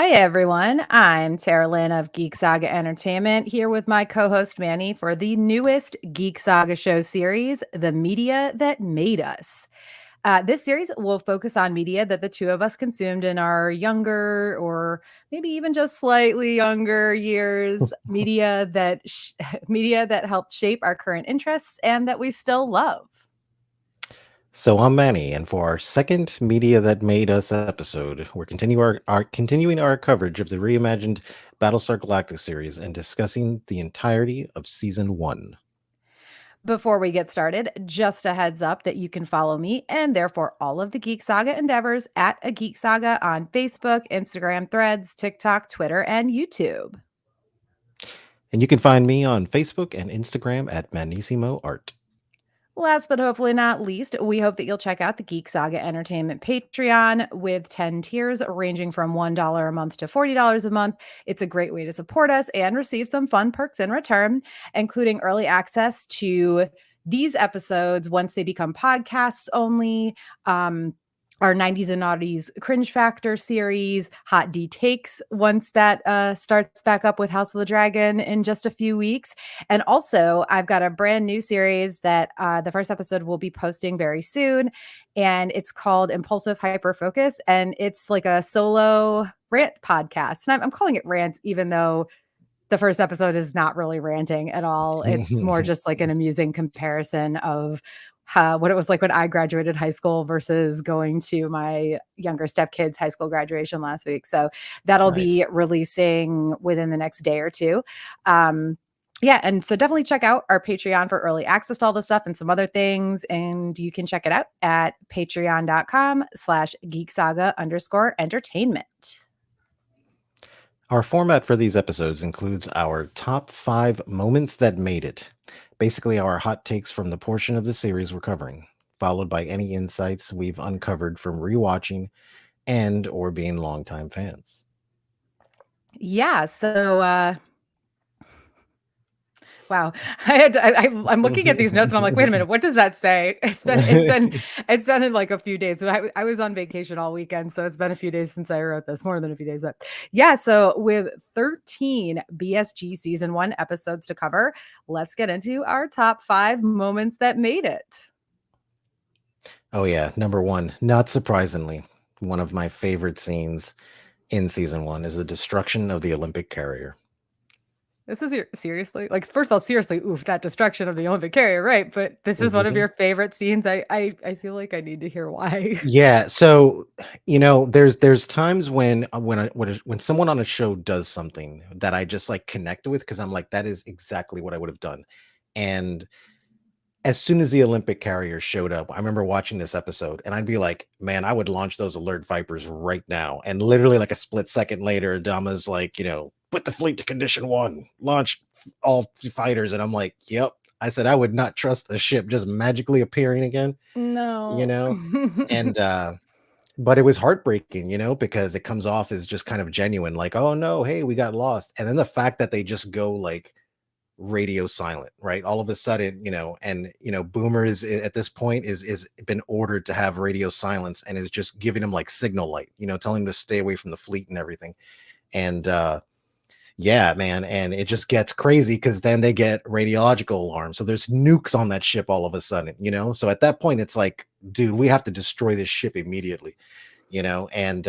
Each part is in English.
Hi, everyone. I'm Tara Lynn of Geek Saga Entertainment here with my co host Manny for the newest Geek Saga Show series, The Media That Made Us. This series will focus on media that the two of us consumed in our younger or maybe even just slightly younger years, media that helped shape our current interests and that we still love. So I'm Manny, and for our second Media That Made Us episode, we're continuing our coverage of the reimagined Battlestar Galactica series and discussing the entirety of season one. Before we get started, just a heads up that you can follow me and therefore all of the Geek Saga endeavors at a Geek Saga on Facebook, Instagram, Threads, TikTok, Twitter, and YouTube. And you can find me on Facebook and Instagram at Manissimo Art. Last but hopefully not least, we hope that you'll check out the Geek Saga Entertainment Patreon with 10 tiers ranging from $1 a month to $40 a month. It's a great way to support us and receive some fun perks in return, including early access to these episodes once they become podcasts only. Our 90s and Noughties Cringe Factor series, Hot D Takes, once that starts back up with House of the Dragon in just a few weeks. And also, I've got a brand new series that the first episode will be posting very soon. And it's called Impulsive Hyper Focus. And it's like a solo rant podcast. And I'm calling it rant, even though the first episode is not really ranting at all. It's more just like an amusing comparison of what it was like when I graduated high school versus going to my younger stepkids' high school graduation last week. So that'll Nice. be releasing within the next day or two. Yeah, and so definitely check out our Patreon for early access to all this stuff and some other things. And you can check it out at patreon.com/geeksaga_entertainment. Our format for these episodes includes our top 5 moments that made it, basically our hot takes from the portion of the series we're covering, followed by any insights we've uncovered from rewatching and or being longtime fans. Yeah, so wow. I'm looking at these notes and I'm like, wait a minute, what does that say? It's been in like a few days. So I was on vacation all weekend, so it's been a few days since I wrote this, more than a few days. But yeah, so with 13 BSG season 1 episodes to cover, let's get into our top 5 moments that made it. Oh yeah, number one, not surprisingly, one of my favorite scenes in season one is the destruction of the Olympic carrier. This is seriously, like, first of all, seriously, oof, that destruction of the Olympic carrier, right? But this is one of Mhm. your favorite scenes. I feel like I need to hear why. Yeah, so there's times when someone on a show does something that I just like connect with because I'm like that is exactly what I would have done. And as soon as the Olympic carrier showed up, I remember watching this episode and I'd be like, man, I would launch those alert vipers right now. And literally like a split second later, Adama's like, put the fleet to condition one, launch all fighters. And I'm like, yep. I said I would not trust a ship just magically appearing again, you No. know? And but it was heartbreaking, because it comes off as just kind of genuine, like, oh no, hey, we got lost. And then the fact that they just go like radio silent, right? All of a sudden, and Boomer is at this point is been ordered to have radio silence and is just giving him like signal light, telling him to stay away from the fleet and everything. And yeah, man, and it just gets crazy because then they get radiological alarms. So there's nukes on that ship all of a sudden, So at that point, it's like, dude, we have to destroy this ship immediately, and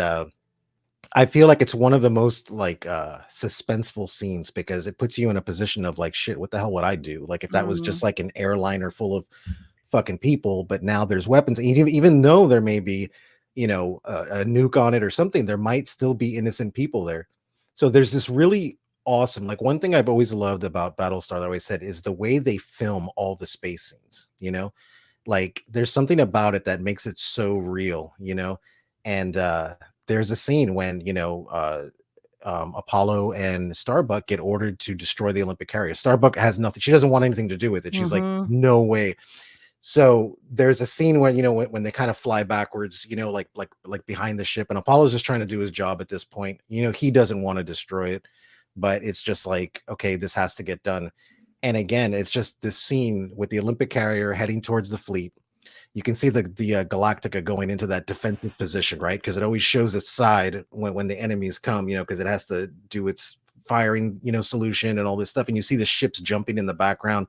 I feel like it's one of the most like suspenseful scenes because it puts you in a position of like, shit, what the hell would I do? Like if that was Mm, just like an airliner full of fucking people, but now there's weapons, even though there may be, a nuke on it or something, there might still be innocent people there. So there's this really awesome, like one thing I've always loved about Battlestar that I always said is the way they film all the space scenes, like there's something about it that makes it so real, and there's a scene when Apollo and Starbuck get ordered to destroy the Olympic carrier. Starbuck has nothing; she doesn't want anything to do with it. She's like, mhm. no way. So there's a scene where when they kind of fly backwards, like behind the ship, and Apollo's just trying to do his job at this point. He doesn't want to destroy it, but it's just like, okay, this has to get done. And again, it's just this scene with the Olympic carrier heading towards the fleet. you can see the Galactica going into that defensive position, right? Because it always shows its side when the enemies come, because it has to do its firing, solution and all this stuff. And you see the ships jumping in the background,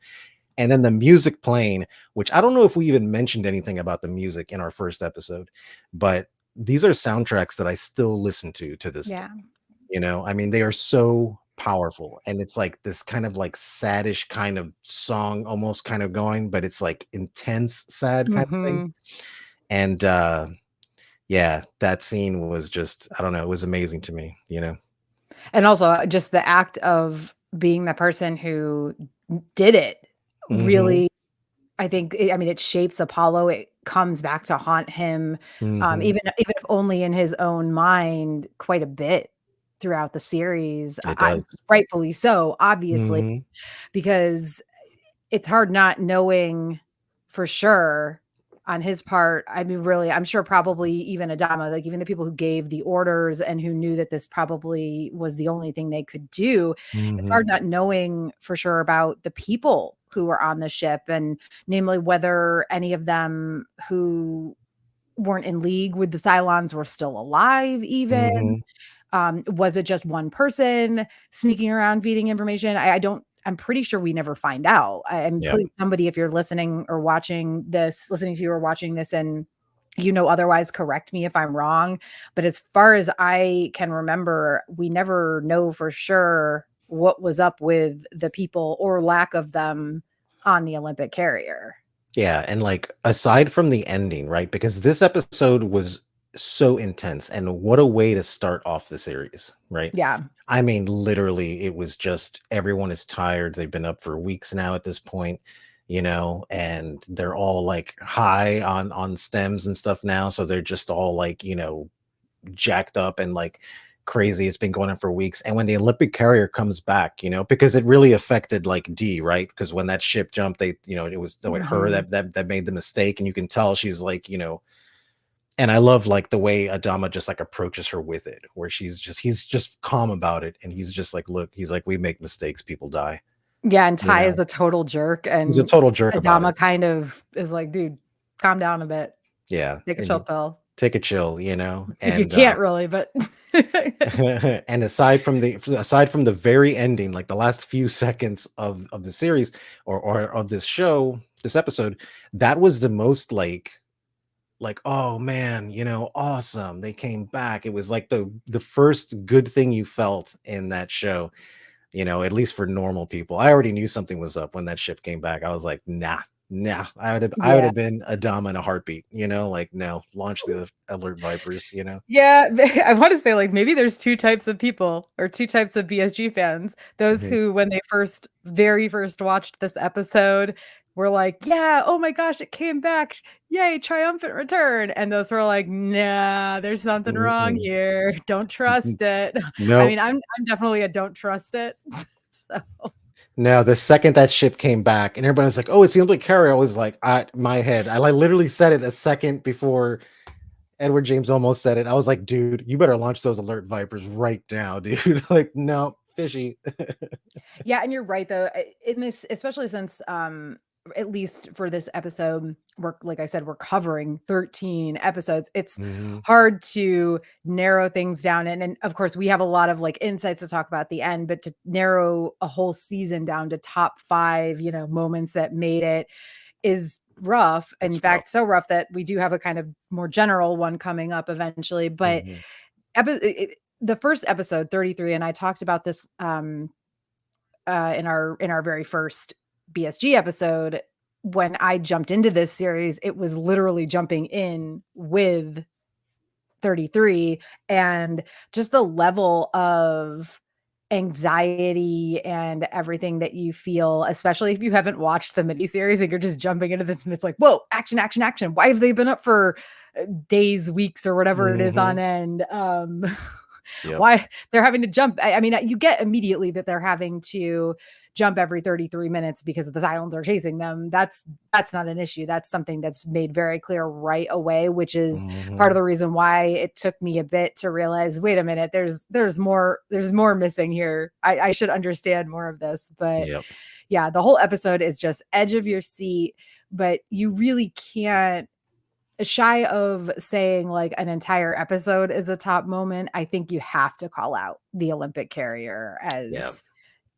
and then the music playing, which I don't know if we even mentioned anything about the music in our first episode, but these are soundtracks that I still listen to this day. I mean, they are so powerful, and it's like this kind of like saddish kind of song almost kind of going, but it's like intense sad kind of thing. And yeah, that scene was just, I don't know, it was amazing to me. And also just the act of being the person who did it really, I think, it shapes Apollo. It comes back to haunt him, even if only in his own mind, quite a bit throughout the series. It does. Rightfully so, obviously, because it's hard not knowing for sure on his part. I mean, really, I'm sure probably even Adama, like even the people who gave the orders and who knew that this probably was the only thing they could do. It's hard not knowing for sure about the people who were on the ship, and namely whether any of them who weren't in league with the Cylons were still alive even. Was it just one person sneaking around feeding information? I'm pretty sure we never find out. Please, somebody, if you're listening to you or watching this, and otherwise, correct me if I'm wrong. But as far as I can remember, we never know for sure what was up with the people or lack of them on the Olympic carrier. Yeah, and like aside from the ending, right? Because this episode was so intense, and what a way to start off the series, right? Yeah. I mean, literally, it was just everyone is tired. They've been up for weeks now at this point, and they're all like high on stems and stuff now. So they're just all like, jacked up and like crazy. It's been going on for weeks. And when the Olympic carrier comes back, because it really affected like D, right? Because when that ship jumped, they, it was her that made the mistake. And you can tell she's like, and I love like the way Adama just like approaches her with it, where he's just calm about it. And he's just like, look, he's like, we make mistakes, people die. Yeah. And Ty is a total jerk. And he's a total jerk. Adama kind of is like, dude, calm down a bit. Yeah. Take a chill pill. Take a chill, And you can't really, but and aside from the very ending, like the last few seconds of the series or of this show, this episode, that was the most like, oh man, awesome, they came back. It was like the first good thing you felt in that show, at least for normal people. I already knew something was up when that ship came back. I was like, nah, I would have been Adama in a heartbeat, like, no, launch the alert Vipers, Yeah, I want to say like maybe there's two types of people or two types of BSG fans. Those who, when they very first watched this episode, were like, yeah, oh my gosh, it came back. Yay, triumphant return. And those were like, nah, there's something wrong here. Don't trust it. No. I mean, I'm definitely a don't trust it. So no, the second that ship came back and everybody was like, oh, it's the Olympic carrier, I was like, my head. I literally said it a second before Edward James almost said it. I was like, dude, you better launch those alert Vipers right now, dude. Like, no, fishy. Yeah, and you're right though. In this, especially since at least for this episode, like I said, we're covering 13 episodes. It's hard to narrow things down. And of course, we have a lot of like insights to talk about at the end, but to narrow a whole season down to top 5, moments that made it is rough. In fact, so rough that we do have a kind of more general one coming up eventually. But the first episode, 33, and I talked about this in our very first BSG episode. When I jumped into this series, it was literally jumping in with 33, and just the level of anxiety and everything that you feel, especially if you haven't watched the miniseries and you're just jumping into this and it's like, whoa, action, action, action. Why have they been up for days, weeks, or whatever it is on end? Why they're having to jump. I mean, you get immediately that they're having to jump every 33 minutes because the Cylons are chasing them. That's not an issue. That's something that's made very clear right away, which is part of the reason why it took me a bit to realize, wait a minute, there's more missing here. I should understand more of this. But yeah, the whole episode is just edge of your seat. but you really can't, shy of saying like an entire episode is a top moment. I think you have to call out the Olympic carrier as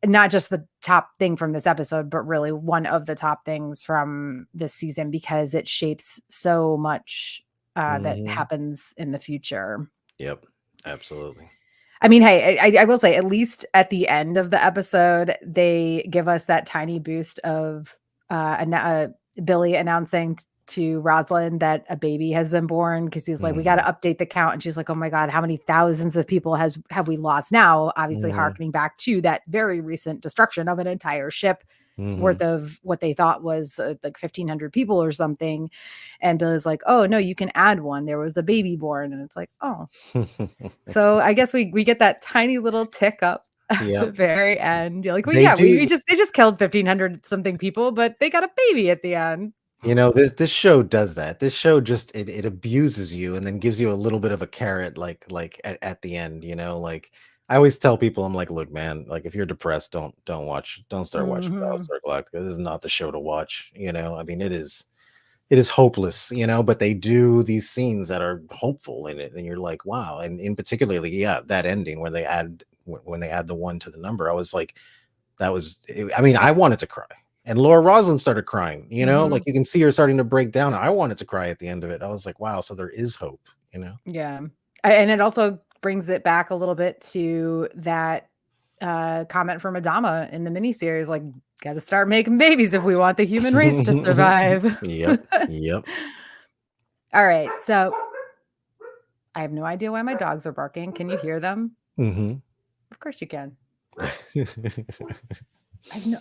not just the top thing from this episode, but really one of the top things from this season, because it shapes so much that happens in the future. Yep, absolutely. I mean, hey, I will say, at least at the end of the episode, they give us that tiny boost of Billy announcing to Rosalind that a baby has been born, because he's like, we got to update the count. And she's like, oh my God, how many thousands of people have we lost now? Obviously harkening back to that very recent destruction of an entire ship worth of what they thought was like 1,500 people or something. And Billy's like, oh no, you can add one. There was a baby born. And it's like, oh. So I guess we get that tiny little tick up at the very end. You're like, well, they just killed 1,500 something people, but they got a baby at the end. You know, this show does that. This show just it abuses you and then gives you a little bit of a carrot, like at the end. You know, like I always tell people, I'm like, look, man, like if you're depressed, don't start watching Battlestar Galactica. This is not the show to watch. You know, I mean, it is hopeless. You know, but they do these scenes that are hopeful in it, and you're like, wow. And in particularly, that ending where they add the one to the number, I was like, I mean, I wanted to cry. And Laura Rosalind started crying, you know, like you can see her starting to break down. I wanted to cry at the end of it. I was like, wow, so there is hope, you know? Yeah. And it also brings it back a little bit to that comment from Adama in the miniseries, like, got to start making babies if we want the human race to survive. Yep. All right. So I have no idea why my dogs are barking. Can you hear them? Of course you can.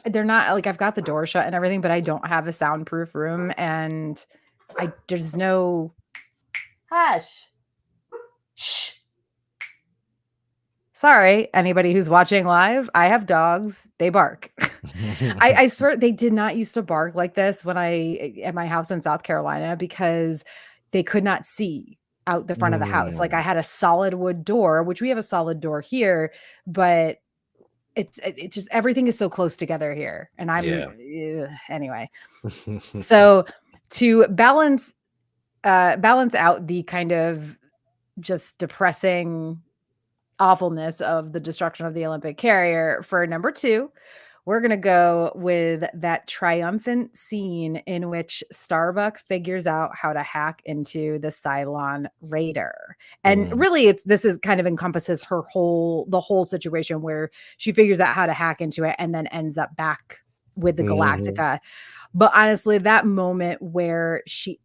They're not like, I've got the door shut and everything, but I don't have a soundproof room, and there's no hush. Shh. Sorry, anybody who's watching live, I have dogs. They bark. I swear they did not used to bark like this when at my house in South Carolina, because they could not see out the front of the house. Like I had a solid wood door, which we have a solid door here, but it's just, everything is so close together here. And anyway. So to balance out the kind of just depressing awfulness of the destruction of the Olympic carrier, for number 2, we're going to go with that triumphant scene in which Starbuck figures out how to hack into the Cylon Raider. And really this is kind of encompasses the whole situation, where she figures out how to hack into it and then ends up back with the Galactica. But honestly, that moment where she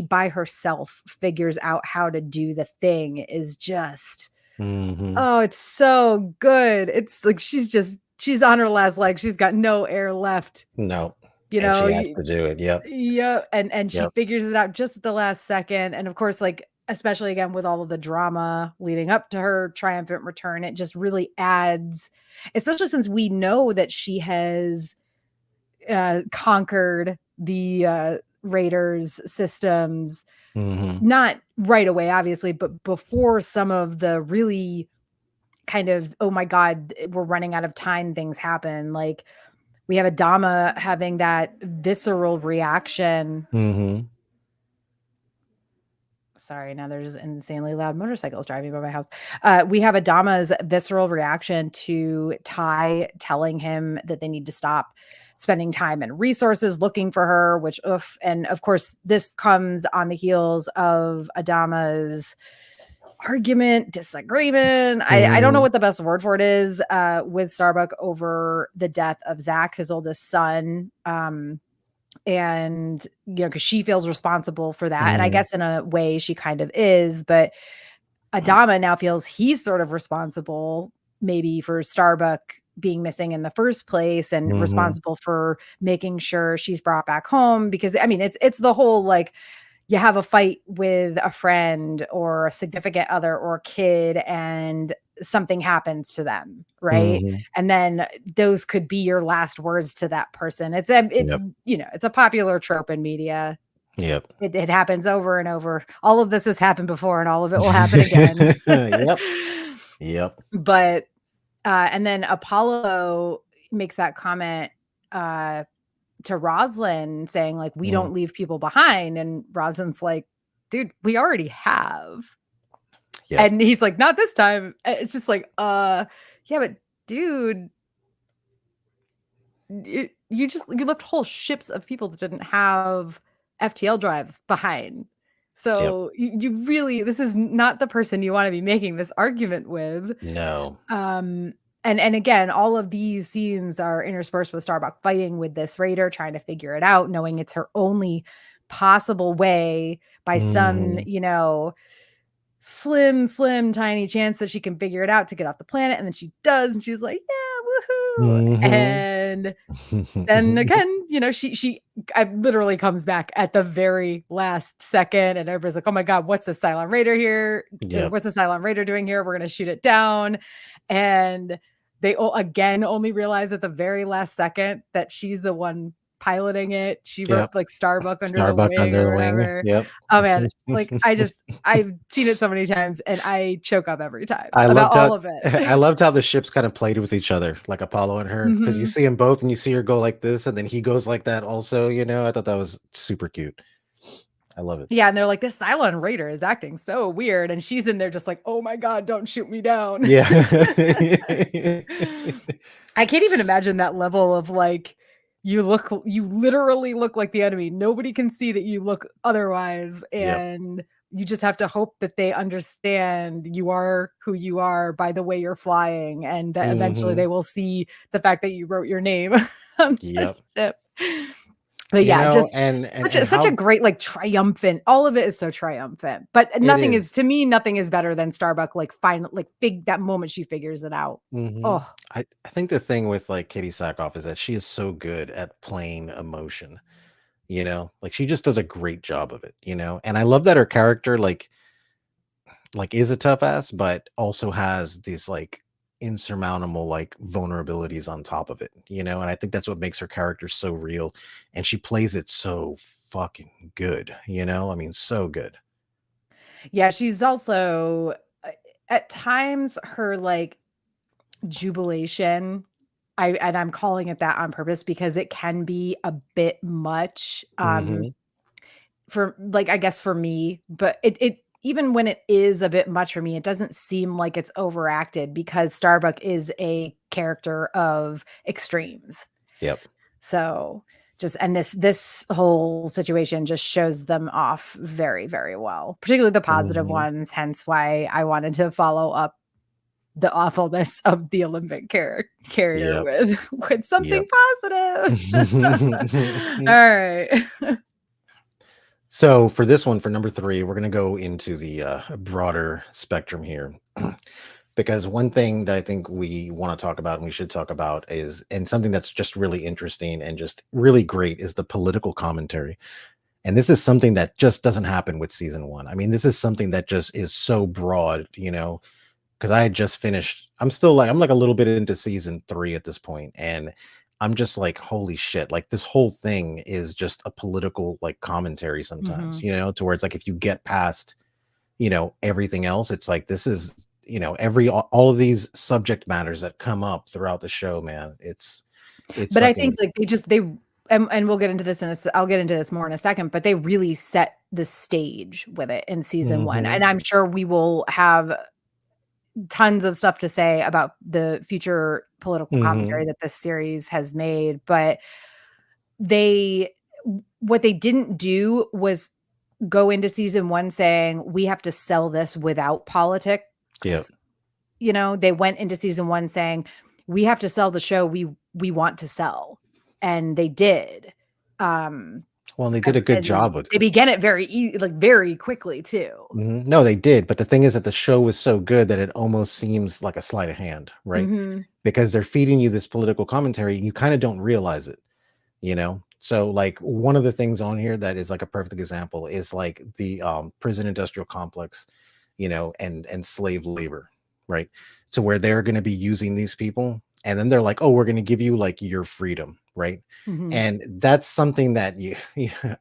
by herself figures out how to do the thing is just, oh, it's so good. It's like she's on her last leg. She's got no air left. No. You know, she has to do it. Yep. Yeah. And she figures it out just at the last second. And of course, like, especially again with all of the drama leading up to her triumphant return, it just really adds, especially since we know that she has conquered the Raiders systems, not right away, obviously, but before some of the really kind of, oh my God, we're running out of time things happen. Like we have Adama having that visceral reaction. Sorry, now there's insanely loud motorcycles driving by my house. We have Adama's visceral reaction to Ty telling him that they need to stop spending time and resources looking for her, which, and of course, this comes on the heels of Adama's disagreement. I don't know what the best word for it is, with Starbuck over the death of Zach, his oldest son. And, you know, because she feels responsible for that. And I guess in a way she kind of is, but Adama now feels he's sort of responsible maybe for Starbuck being missing in the first place, and responsible for making sure she's brought back home. Because I mean, it's the whole, like, you have a fight with a friend or a significant other or kid and something happens to them, right? And then those could be your last words to that person. It's you know, it's a popular trope in media. Yep. It happens over and over. All of this has happened before, and all of it will happen again. Yep. But and then Apollo makes that comment to Roslyn saying like, we Mm. don't leave people behind. And Roslyn's like, dude, we already have. Yeah. And he's like, not this time. It's just like, yeah, but dude, you left whole ships of people that didn't have FTL drives behind. So you really, this is not the person you want to be making this argument with. No. And again, all of these scenes are interspersed with Starbuck fighting with this raider, trying to figure it out, knowing it's her only possible way by some, Mhm. you know, slim, tiny chance that she can figure it out to get off the planet. And then she does, and she's like, yeah, woohoo. Mhm. And then again, you know, she literally comes back at the very last second, and everybody's like, oh my God, what's the Cylon Raider here? Yep. What's the Cylon Raider doing here? We're going to shoot it down. And they again only realize at the very last second that she's the one piloting it. She wrote Yep. like Starbuck under the Starbuck wing under or the wing. whatever. Yep. Oh man, like I've seen it so many times and I choke up every time I about loved how all of it. I loved how the ships kind of played with each other, like Apollo and her, because you Mhm. see them both and you see her go like this, and then he goes like that also, you know. I thought that was super cute. I love it. Yeah, and they're like, this Cylon Raider is acting so weird, and she's in there just like, oh my God, don't shoot me down. Yeah. I can't even imagine that level of like, you literally look like the enemy. Nobody can see that you look otherwise. Yep. And you just have to hope that they understand you are who you are by the way you're flying. And that eventually Mhm. they will see the fact that you wrote your name on the Yep. ship. But You yeah, know, just and such a how great, like triumphant, all of it is so triumphant. But it nothing is, is. to me, nothing is better than Starbuck, like that moment she figures it out. Mhm. Oh, I think the thing with like Katie Sackhoff is that she is so good at playing emotion, you know? Like she just does a great job of it, you know? And I love that her character like is a tough ass, but also has these like insurmountable like vulnerabilities on top of it, you know? And I think that's what makes her character so real. And she plays it so fucking good, you know? I mean, so good. yeah, she's also at times her like jubilation. I'm calling it that on purpose because it can be a bit much. Hmm. For like, I guess for me, but it even when it is a bit much for me, it doesn't seem like it's overacted because Starbuck is a character of extremes. Yep. So just, and this whole situation just shows them off very, very well, particularly the positive Hmm. ones. Hence why I wanted to follow up the awfulness of the Olympic carrier Yep. with something Yep. positive. All right. So for this one, for number three, we're going to go into the broader spectrum here. Because one thing that I think we want to talk about and we should talk about is, and something that's just really interesting and just really great, is the political commentary. And this is something that just doesn't happen with season one. I mean, this is something that just is so broad, you know, because I had just finished. I'm like a little bit into season three at this point, and I'm just like, holy shit! Like this whole thing is just a political like commentary sometimes, Mhm. you know, to where it's like if you get past, you know, everything else, it's like this is, you know, all of these subject matters that come up throughout the show, man. It's But I think fucking. like and we'll get into this I'll get into this more in a second, but they really set the stage with it in season 1. Hmm. And I'm sure we will have tons of stuff to say about the future political Hmm. commentary that this series has made, but they what they didn't do was go into season 1 saying we have to sell this without Yeah. politics. You know, they went into season 1 saying we have to sell the show we want to sell, and they did. Um, Well, they did a good and job with they it. began it very quickly too. Mhm. No, they did, but the thing is that the show was so good that it almost seems like a sleight of hand, right? Mhm. Because they're feeding you this political commentary, you kind of don't realize it, you know? So like one of the things on here that is like a perfect example is like the prison industrial complex, you know, and slave labor, right? So where they're going to be using these people and then they're like, "Oh, we're going to give you like your freedom," right? Mhm. And that's something that you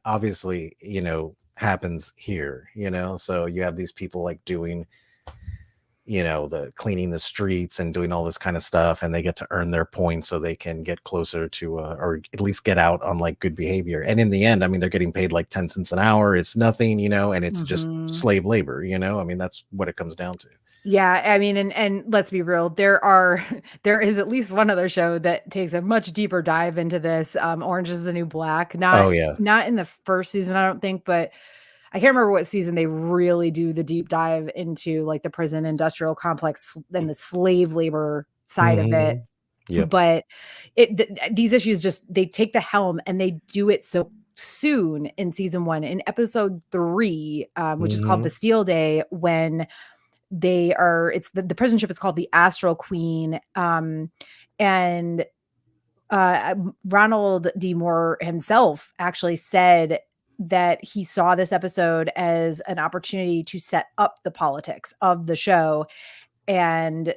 obviously, you know, happens here, you know. So you have these people like doing the cleaning the streets and doing all this kind of stuff, and they get to earn their points so they can get closer to or at least get out on like good behavior. And in the end, I mean, they're getting paid like 10 cents an hour. It's nothing, and it's just slave labor, I mean, that's what it comes down to. Yeah, I mean, and let's be real, there is at least one other show that takes a much deeper dive into this. Orange is the New Black. Oh yeah. Not in the first season, I don't think, but I can't remember what season they really do the deep dive into like the prison industrial complex and the slave labor side of it. Yep. But these issues just, they take the helm and they do it so soon in season 1. In episode 3, which is called The Steel Day, when it's the prison ship is called the Astral Queen. And Ronald D. Moore himself actually said that he saw this episode as an opportunity to set up the politics of the show and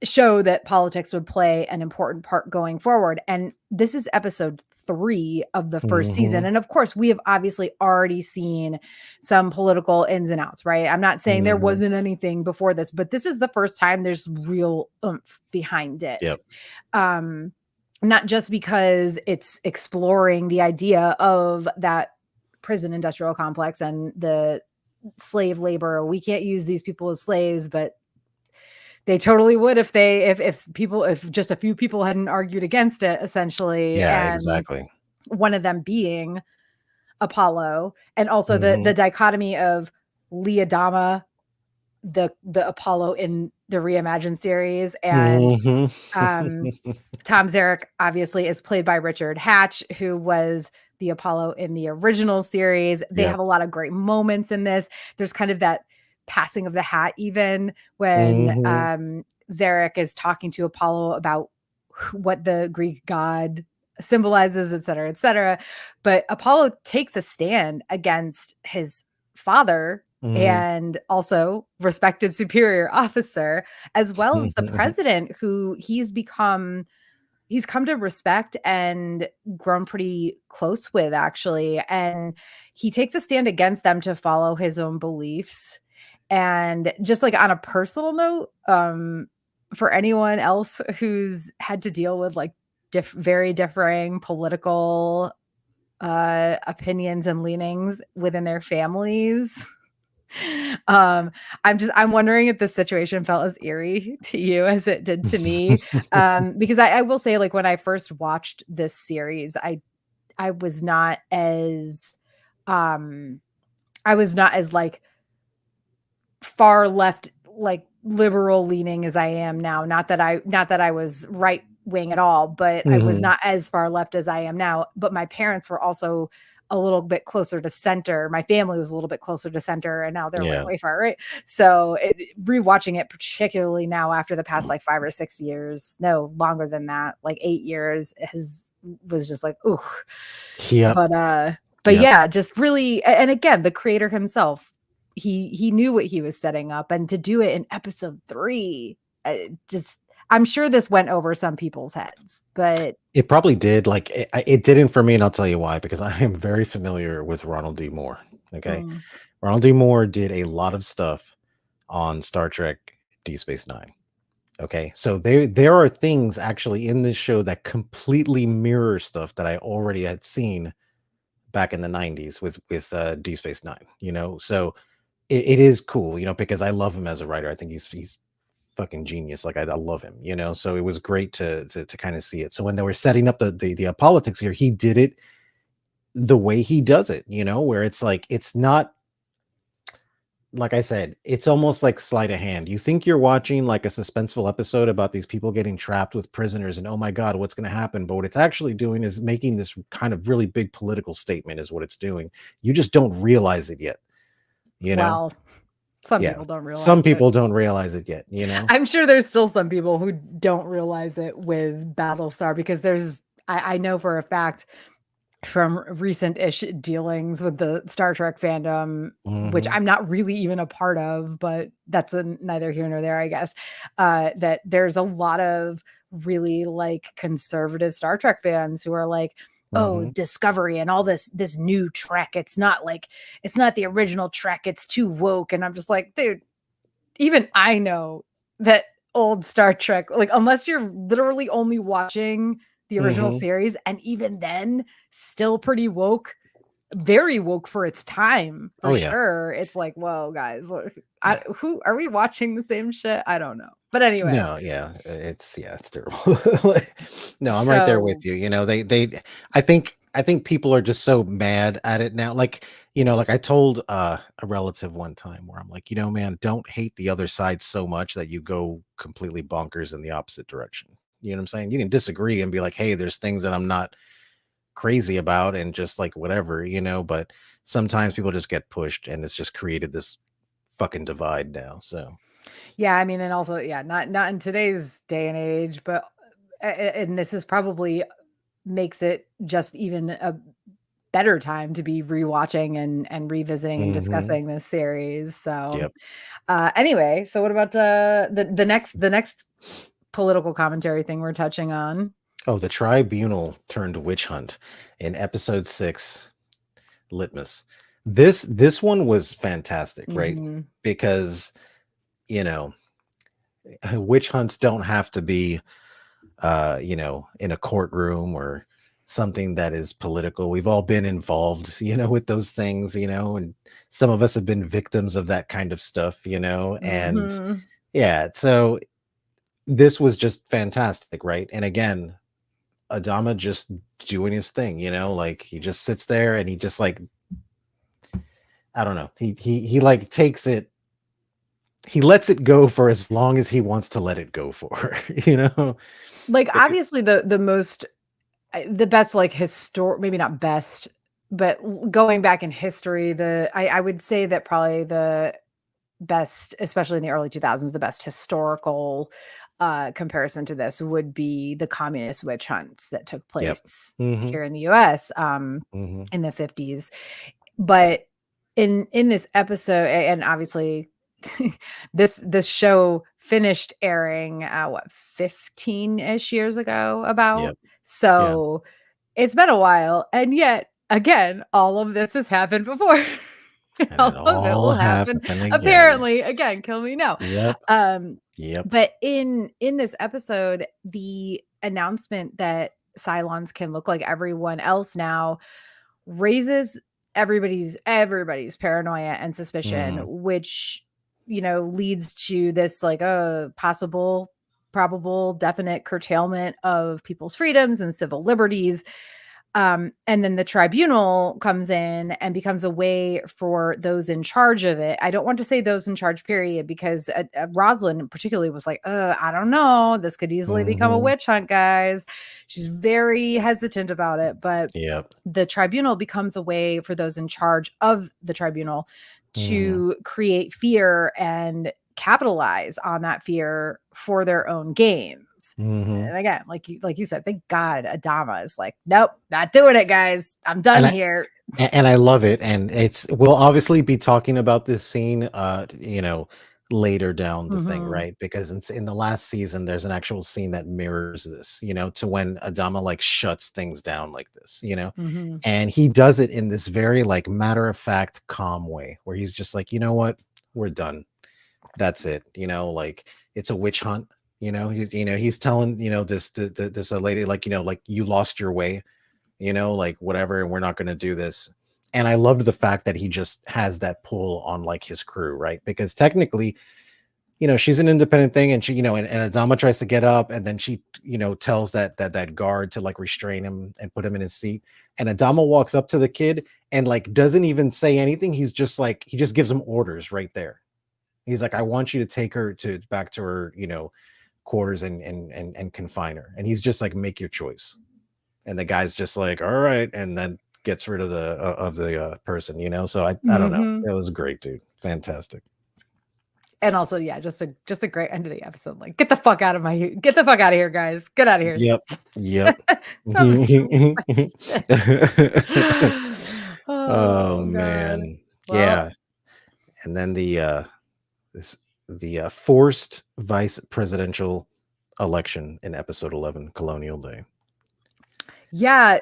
show that politics would play an important part going forward. And this is episode 3 of the first season. And of course, we have obviously already seen some political ins and outs, right? I'm not saying there wasn't anything before this, but this is the first time there's real oomph behind it. Yep. Not just because it's exploring the idea of that prison industrial complex and the slave labor. We can't use these people as slaves, but they totally would if just a few people hadn't argued against it, essentially. Yeah, and exactly. One of them being Apollo, and also the dichotomy of Lee Adama, the Apollo in the reimagined series, and Tom Zarek obviously is played by Richard Hatch, who was the Apollo in the original series. They have a lot of great moments in this. There's kind of that passing of the hat, even when Zarek is talking to Apollo about what the Greek god symbolizes, et cetera, et cetera. But Apollo takes a stand against his father and also respected superior officer, as well as the president, who he's come to respect and grown pretty close with, actually. And he takes a stand against them to follow his own beliefs. And just like on a personal note, for anyone else who's had to deal with like very differing political opinions and leanings within their families, I'm wondering if this situation felt as eerie to you as it did to me. Because I will say, like, when I first watched this series, I was not as like far left, like liberal leaning as I am now. Not that I was right wing at all, but I was not as far left as I am now. But my parents were also a little bit closer to center. My family was a little bit closer to center, and now they're like way far right. So rewatching it, particularly now after the past like 5 or 6 years, no longer than that, like 8 years, was just like, ooh. Yeah. But yeah, just really, and again, the creator himself, he knew what he was setting up, and to do it in episode 3, I'm sure this went over some people's heads, but it probably did. Like it didn't for me, and I'll tell you why. Because I am very familiar with Ronald D. Moore. Okay, Ronald D. Moore did a lot of stuff on Star Trek Deep Space Nine. Okay, so there are things actually in this show that completely mirror stuff that I already had seen back in the 90s with Deep Space Nine. So it is cool. Because I love him as a writer. I think he's fucking genius. Like I love him, so it was great to kind of see it. So when they were setting up the politics here, he did it the way he does it, where it's like, it's not, like I said, it's almost like sleight of hand. You think you're watching like a suspenseful episode about these people getting trapped with prisoners and oh my god, what's going to happen? But what it's actually doing is making this kind of really big political statement is what it's doing. You just don't realize it yet, well, some people don't realize some people don't realize it yet, I'm sure there's still some people who don't realize it with Battlestar, because I know for a fact from recent-ish dealings with the Star Trek fandom, which I'm not really even a part of, but that's neither here nor there, I guess, that there's a lot of really like conservative Star Trek fans who are like, oh, Discovery and all this new Trek, it's not the original Trek, it's too woke. And I'm just like, dude, even I know that old Star Trek, like, unless you're literally only watching the original series, and even then, still pretty woke, very woke for its time, for Oh yeah. sure. It's like, whoa, guys, who are we watching the same shit? I don't know. But anyway, No, yeah, it's terrible. Like, no, I'm right there with so you. I think people are just so mad at it now. Like, like I told a relative one time where I'm like, man, don't hate the other side so much that you go completely bonkers in the opposite direction. You know what I'm saying? You can disagree and be like, hey, there's things that I'm not crazy about and just like whatever, but sometimes people just get pushed and it's just created this fucking divide now. So yeah, I mean, and also, yeah, not in today's day and age, but and this is probably makes it just even a better time to be rewatching and revisiting and mhm. discussing this series. So, Yep. anyway, so what about the next political commentary thing we're touching on? Oh, the tribunal turned witch hunt in episode 6, Litmus. This one was fantastic, right? Mhm. Because, you know, witch hunts don't have to be in a courtroom or something that is political. We've all been involved, with those things, and some of us have been victims of that kind of stuff, and Mhm. yeah, so this was just fantastic, right? And again, Adama just doing his thing, like he just sits there and he just like, I don't know, he like takes it, he lets it go for as long as he wants to let it go for, you know. Like, Becau- obviously, the best, like, maybe not best, but going back in history, I would say that probably the best, especially in the early 2000s, the best historical comparison to this would be the communist witch hunts that took Yep. place Hmm. here in the US Hmm. in the 50s. But in this episode, and obviously this show finished airing what, 15-ish years ago, about. Yep. Yeah. So it's been a while, and yet again, all of this has happened before. And it All of it all will happen happened again. apparently again. Kill me now. Yep. Um, Yep. but in this episode, the announcement that Cylons can look like everyone else now raises everybody's paranoia and suspicion, Hmm. which leads to this, like, a possible, probable, definite curtailment of people's freedoms and civil liberties. And then the tribunal comes in and becomes a way for those in charge of it. I don't want to say those in charge, period, because Rosalind particularly was like, I don't know. This could easily become a Hmm. witch hunt, guys. She's very hesitant about it. But Yep. the tribunal becomes a way for those in charge of the tribunal Hmm. to create fear and capitalize on that fear for their own gains. Hmm. And again, like you said, thank God Adama is like, nope, not doing it, guys. I'm And done I here. and I love it, and we'll obviously be talking about this scene, later down the thing, Mhm. right? Because in the last season, there's an actual scene that mirrors this, to when Adama like shuts things down like this, Mhm. and he does it in this very like matter of fact, calm way, where he's just like, you know what, we're done. That's it. Like it's a witch hunt. He's telling this lady like like you lost your way, like whatever, and we're not going to do this. And I loved the fact that he just has that pull on like his crew, right? Because technically, she's an independent thing, and she, and Azama tries to get up, and then she, tells that guard to like restrain him and put him in his seat. And Adama walks up to the kid and like doesn't even say anything. He's just like, he just gives him orders right there. He's like, I want you to take her to back to her, quarters and confine her. And he's just like, make your choice. And the guy's just like, all right, and then gets rid of the person, So I don't know. Mhm. It was great, dude. Fantastic. And also, yeah, just a great end of the episode. Like, get the fuck out of here, guys. Get out of here. Yep. Yep. Some funny shit. Oh Oh god. man. Well, Yeah. And then this the forced vice presidential election in episode 11, Colonial Day. yeah,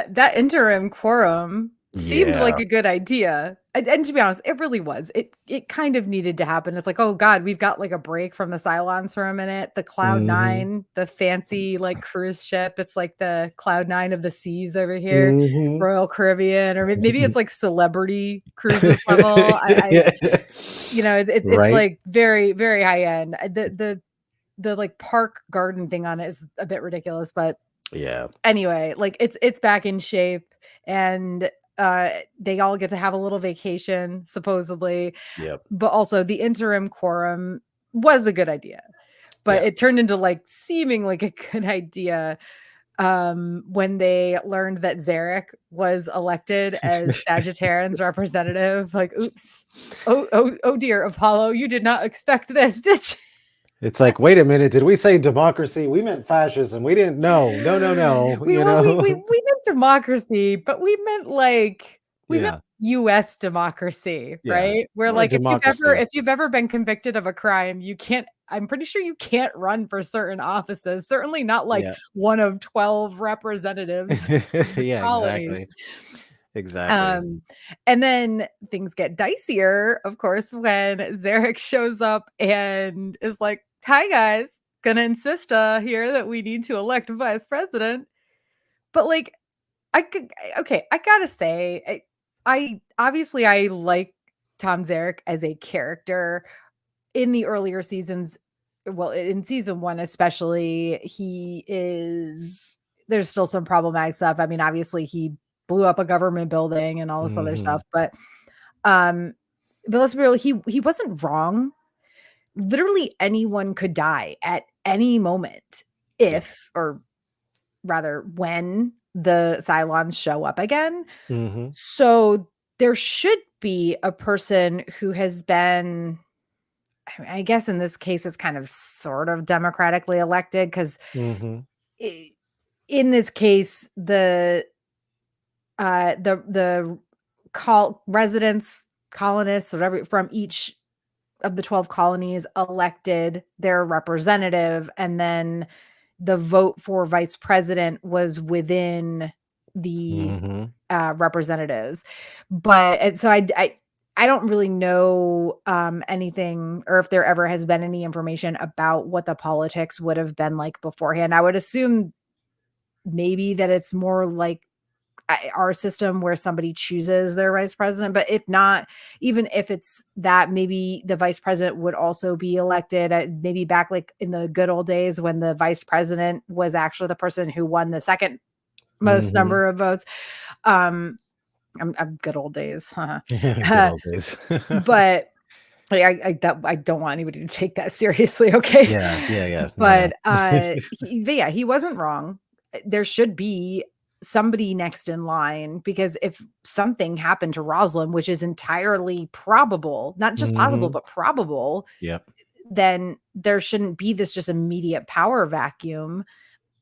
that interim quorum seemed like Yeah. a good idea. And to be honest, it really was. It kind of needed to happen. It's like, oh God, we've got like a break from the Cylons for a minute. The Mhm. Cloud9, the fancy like cruise ship. It's like the Cloud9 of the seas over here, Mhm. Royal Caribbean, or maybe it's like celebrity cruises level. I it's Right? like very, very high end. The like park garden thing on it is a bit ridiculous, but Yeah. anyway, like it's back in shape, and they all get to have a little vacation supposedly, Yep. but also the interim quorum was a good idea, but Yeah. it turned into like seeming like a good idea when they learned that Zarek was elected as Sagittarian's representative. Like, oops, oh dear, Apollo, you did not expect this, did you? It's like, wait a minute, did we say democracy? We meant fascism. We didn't know. No, no, no. We meant democracy, but we meant Yeah. US democracy, Yeah. right? Where We're a like democracy. if you've ever been convicted of a crime, I'm pretty sure you can't run for certain offices. Certainly not like Yeah. one of 12 representatives of the Yeah, colonies. exactly. Exactly. Um, and then things get dicier, of course, when Zarek shows up and is like, "Hi guys, gonna insist here that we need to elect a vice president." But like, I gotta say, I obviously I like Tom Zarek as a character in the earlier seasons. Well, in season one especially, there's still some problematic stuff. I mean, obviously he blew up a government building and all this other Mhm. stuff, um, but let's be real, he wasn't wrong. Literally anyone could die at any moment Yeah. if, or rather when, the Cylons show up again. Mhm. So there should be a person who has been, I guess in this case, it's kind of sort of democratically elected because Mhm. in this case, the residents, colonists, whatever from each of the 12 colonies elected their representative, and then the vote for vice president was within the Mhm. representatives. But and so I don't really know anything, or if there ever has been any information about what the politics would have been like beforehand. I would assume maybe that it's more like our system where somebody chooses their vice president, but if not, even if it's that, maybe the vice president would also be elected, maybe back like in the good old days when the vice president was actually the person who won the second most Mhm. number of votes. um I'm good old days, Good old days. but I don't want anybody to take that seriously, okay? Yeah, yeah, yeah. No, But, no. yeah, he wasn't wrong. There should be somebody next in line, because if something happened to Rosalind, which is entirely probable, not just possible, Mhm. but probable, Yep. then there shouldn't be this just immediate power vacuum.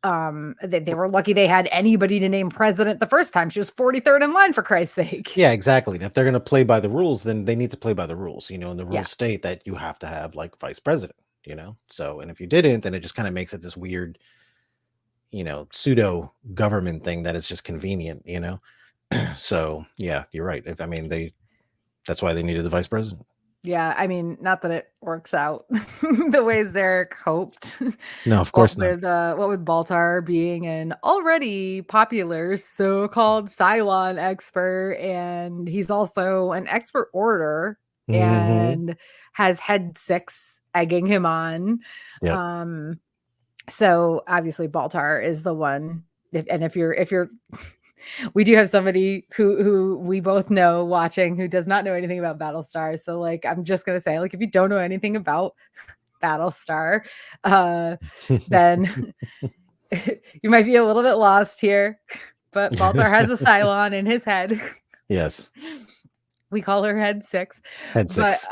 They were lucky they had anybody to name president the first time. She was 43rd in line, for Christ's sake. Yeah, exactly. And if they're gonna play by the rules, then they need to play by the rules, and the Yeah. rules state that you have to have like vice president. So, and if you didn't, then it just kind of makes it this weird, pseudo government thing that is just convenient. So, yeah, you're right. If I mean that's why they needed the vice president. Yeah, I mean, not that it works out the way Zarek hoped. No, of course not. What with Baltar being an already popular so-called Cylon expert, and he's also an expert orator Mhm. and has Head 6 egging him on. Yep. So obviously Baltar is the one. If you're we do have somebody who we both know watching who does not know anything about Battlestar. So like I'm just gonna say, like, if you don't know anything about Battlestar, then you might be a little bit lost here. But Baltar has a Cylon in his head. Yes. We call her Head 6. Head But 6.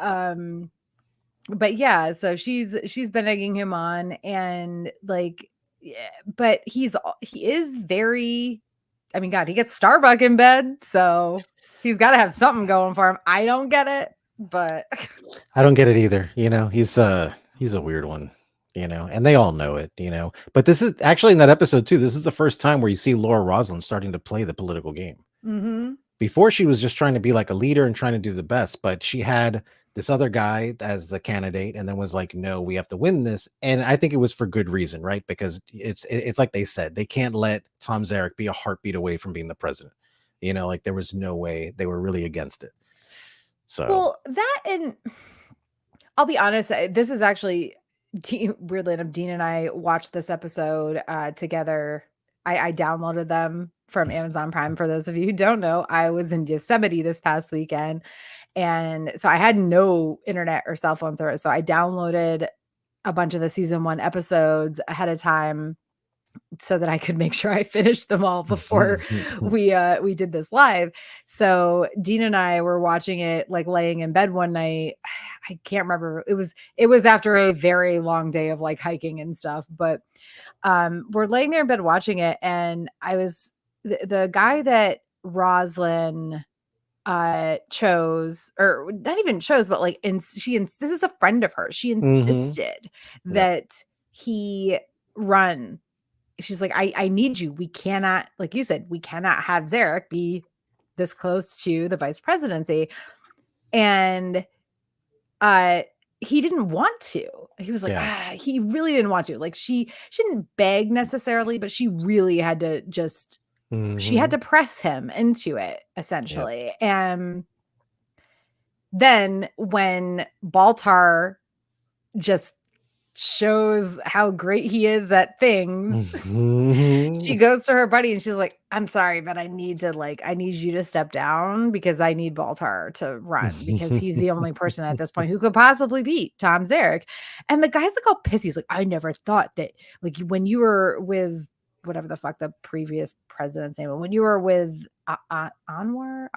but yeah, so she's been egging him on, and like, yeah, but he is very, I mean, God, he gets Starbuck in bed, so he's got to have something going for him. I don't get it, but I don't get it either. He's a weird one, and they all know it. But this is actually in that episode too. This is the first time where you see Laura Roslin starting to play the political game, mm-hmm. Before she was just trying to be like a leader and trying to do the best, but she had this other guy as the candidate and then was like, no, we have to win this. And I think it was for good reason, right? Because it's like they said, they can't let Tom Zarek be a heartbeat away from being the president. You know, like there was no way, they were really against it. So Well, that, and I'll be honest, this is actually weirdly enough, Dean and I watched this episode together. I downloaded them from Amazon Prime. For those of you who don't know, I was in Yosemite this past weekend. And so I had no internet or cell phone service. So I downloaded a bunch of the season 1 episodes ahead of time so that I could make sure I finished them all before we did this live. So Dean and I were watching it like laying in bed one night. I can't remember. It was after a very long day of like hiking and stuff, but we're laying there in bed watching it, and I was the guy that Roslyn chose, or not even chose, but like, and this is a friend of hers. She insisted that he run. She's like, I need you. We cannot, like you said, we cannot have Zarek be this close to the vice presidency. And he didn't want to. He was like, he really didn't want to. Like she didn't beg necessarily, but she really had to just she had to press him into it, essentially. Yep. And then when Baltar just shows how great he is at things, she goes to her buddy and she's like, I'm sorry, but I need you to step down because I need Baltar to run because he's the only person at this point who could possibly beat Tom Zarek. And the guy's like all pissy. He's like, I never thought that, like, when you were with whatever the fuck the previous president's name, when you were with Anwar,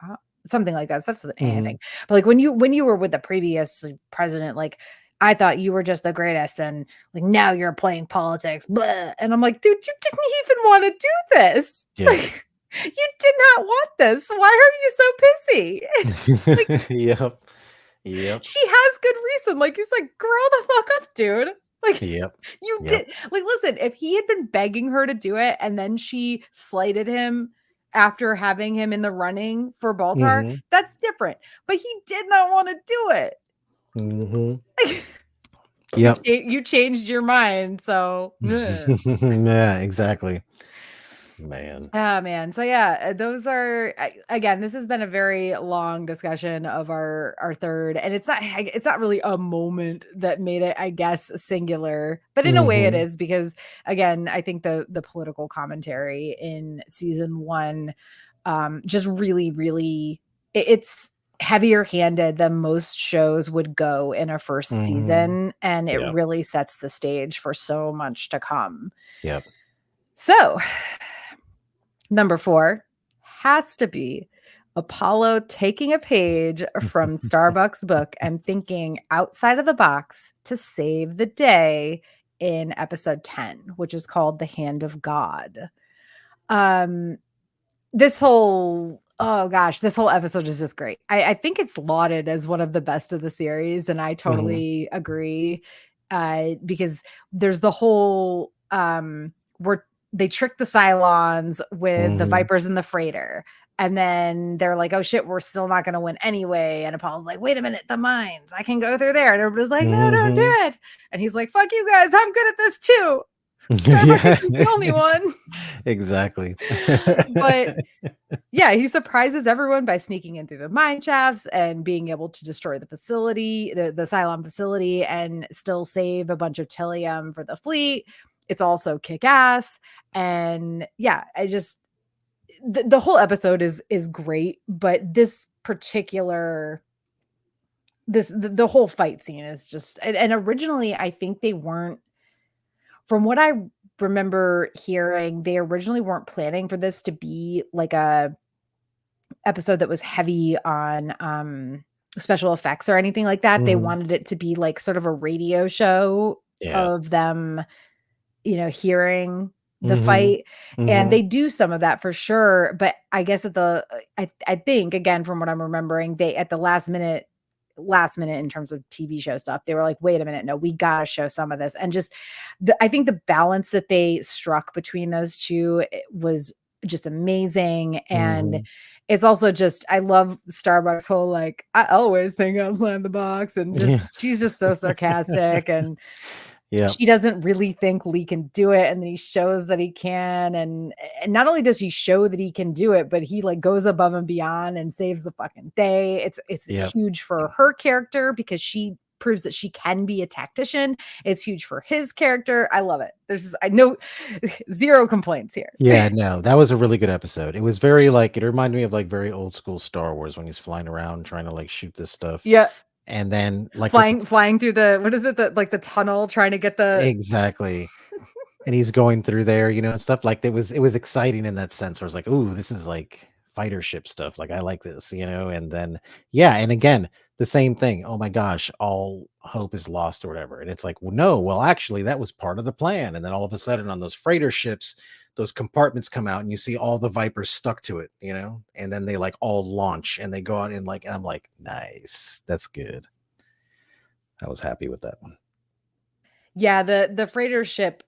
something like that. That's the name, I think. But like when you were with the previous president, like, I thought you were just the greatest, and like now you're playing politics. Blah. And I'm like, dude, you didn't even want to do this. Yeah. Like, you did not want this. Why are you so pissy? Like, Yep. She has good reason. Like, he's like, grow the fuck up, dude. Like, you did. Like, listen, if he had been begging her to do it and then she slighted him after having him in the running for Baltar, that's different. But he did not want to do it. Yep. You changed your mind, so yeah, exactly. Man. Oh man. So yeah, those are, again, this has been a very long discussion of our third, and it's not really a moment that made it, I guess, singular, but in a way it is, because again, I think the political commentary in season 1 just really it's heavier handed than most shows would go in a first season, and it really sets the stage for so much to come. Yep. So number 4 has to be Apollo taking a page from Starbuck's book and thinking outside of the box to save the day in episode 10, which is called The Hand of God. This whole episode is just great. I think it's lauded as one of the best of the series, and I totally agree, because there's the whole where they trick the Cylons with the Vipers and the freighter, and then they're like, oh shit, we're still not going to win anyway, and Apollo's like, wait a minute, the mines, I can go through there, and everybody's like, no, don't do it, and he's like, fuck you guys, I'm good at this too. Starbucks is the only one. Exactly. But yeah, he surprises everyone by sneaking in through the mine shafts and being able to destroy the facility, the Cylon facility, and still save a bunch of Tilium for the fleet. It's also kick-ass. And yeah, I just the whole episode is great, but this particular the whole fight scene is just, and originally I think they weren't, from what I remember hearing, they originally weren't planning for this to be like a episode that was heavy on special effects or anything like that. They wanted it to be like sort of a radio show of them, hearing the fight. And they do some of that for sure. But I guess I think, again, from what I'm remembering, they at the last minute in terms of TV show stuff, they were like, wait a minute, no, we gotta show some of this. And just I think the balance that they struck between those two was just amazing. And Mhm. it's also just, I love Starbucks' whole like, I always think outside the box, and just Yeah. she's just so sarcastic, and Yep. she doesn't really think Lee can do it, and then he shows that he can, and not only does he show that he can do it, but he like goes above and beyond and saves the fucking day. It's Yep. huge for her character because she proves that she can be a tactician. It's huge for his character. I love it. I know zero complaints here. Yeah, no, that was a really good episode. It was very like it reminded me of like very old school Star Wars when he's flying around trying to like shoot this stuff. Yeah, And then like with the flying through the, what is it, that like the tunnel trying to get the exactly. And he's going through there, and stuff like it was exciting in that sense where it's like, "Ooh, this is like fighter ship stuff. Like I like this." And then yeah, and again, the same thing. Oh my gosh, all hope is lost or whatever. And it's like, well, no, well, actually, that was part of the plan. And then all of a sudden on those freighter ships, those compartments come out and you see all the Vipers stuck to it, and then they like all launch and they go out and I'm like, nice, that's good. I was happy with that one. yeah, the freighter ship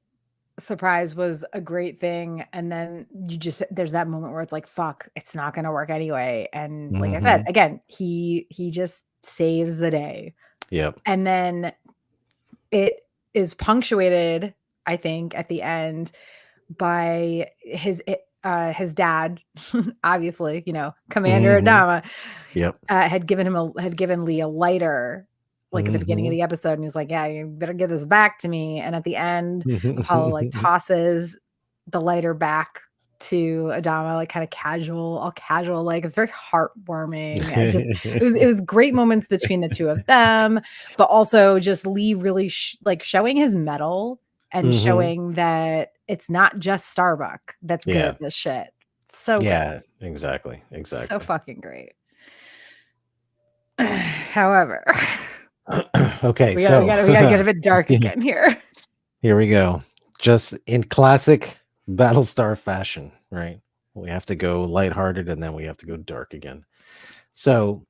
surprise was a great thing, and then there's that moment where it's like, fuck, it's not gonna work anyway, and like I said, Hmm. again, he just saves the day. Yep. And then it is punctuated, I think, at the end by his dad, obviously, Commander Hmm. Adama, Yep. had given Lee a lighter, like, at the beginning of Hmm. the episode, and he's like, "Yeah, you better give this back to me." And at the end, Apollo, like, tosses the lighter back to Adama, like, kinda casual, all casual, like, it's very heartwarming. It was great moments between the 2 of them, but also just Lee really like, showing his mettle and Hmm. showing that it's not just Starbuck that's good Yeah. at this shit. So good. Yeah, exactly, So exactly. fucking great. However, Okay, we so gotta get a bit dark yeah, again here. here we go. Just in classic Battlestar fashion, right? We have to go lighthearted and then we have to go dark again. So,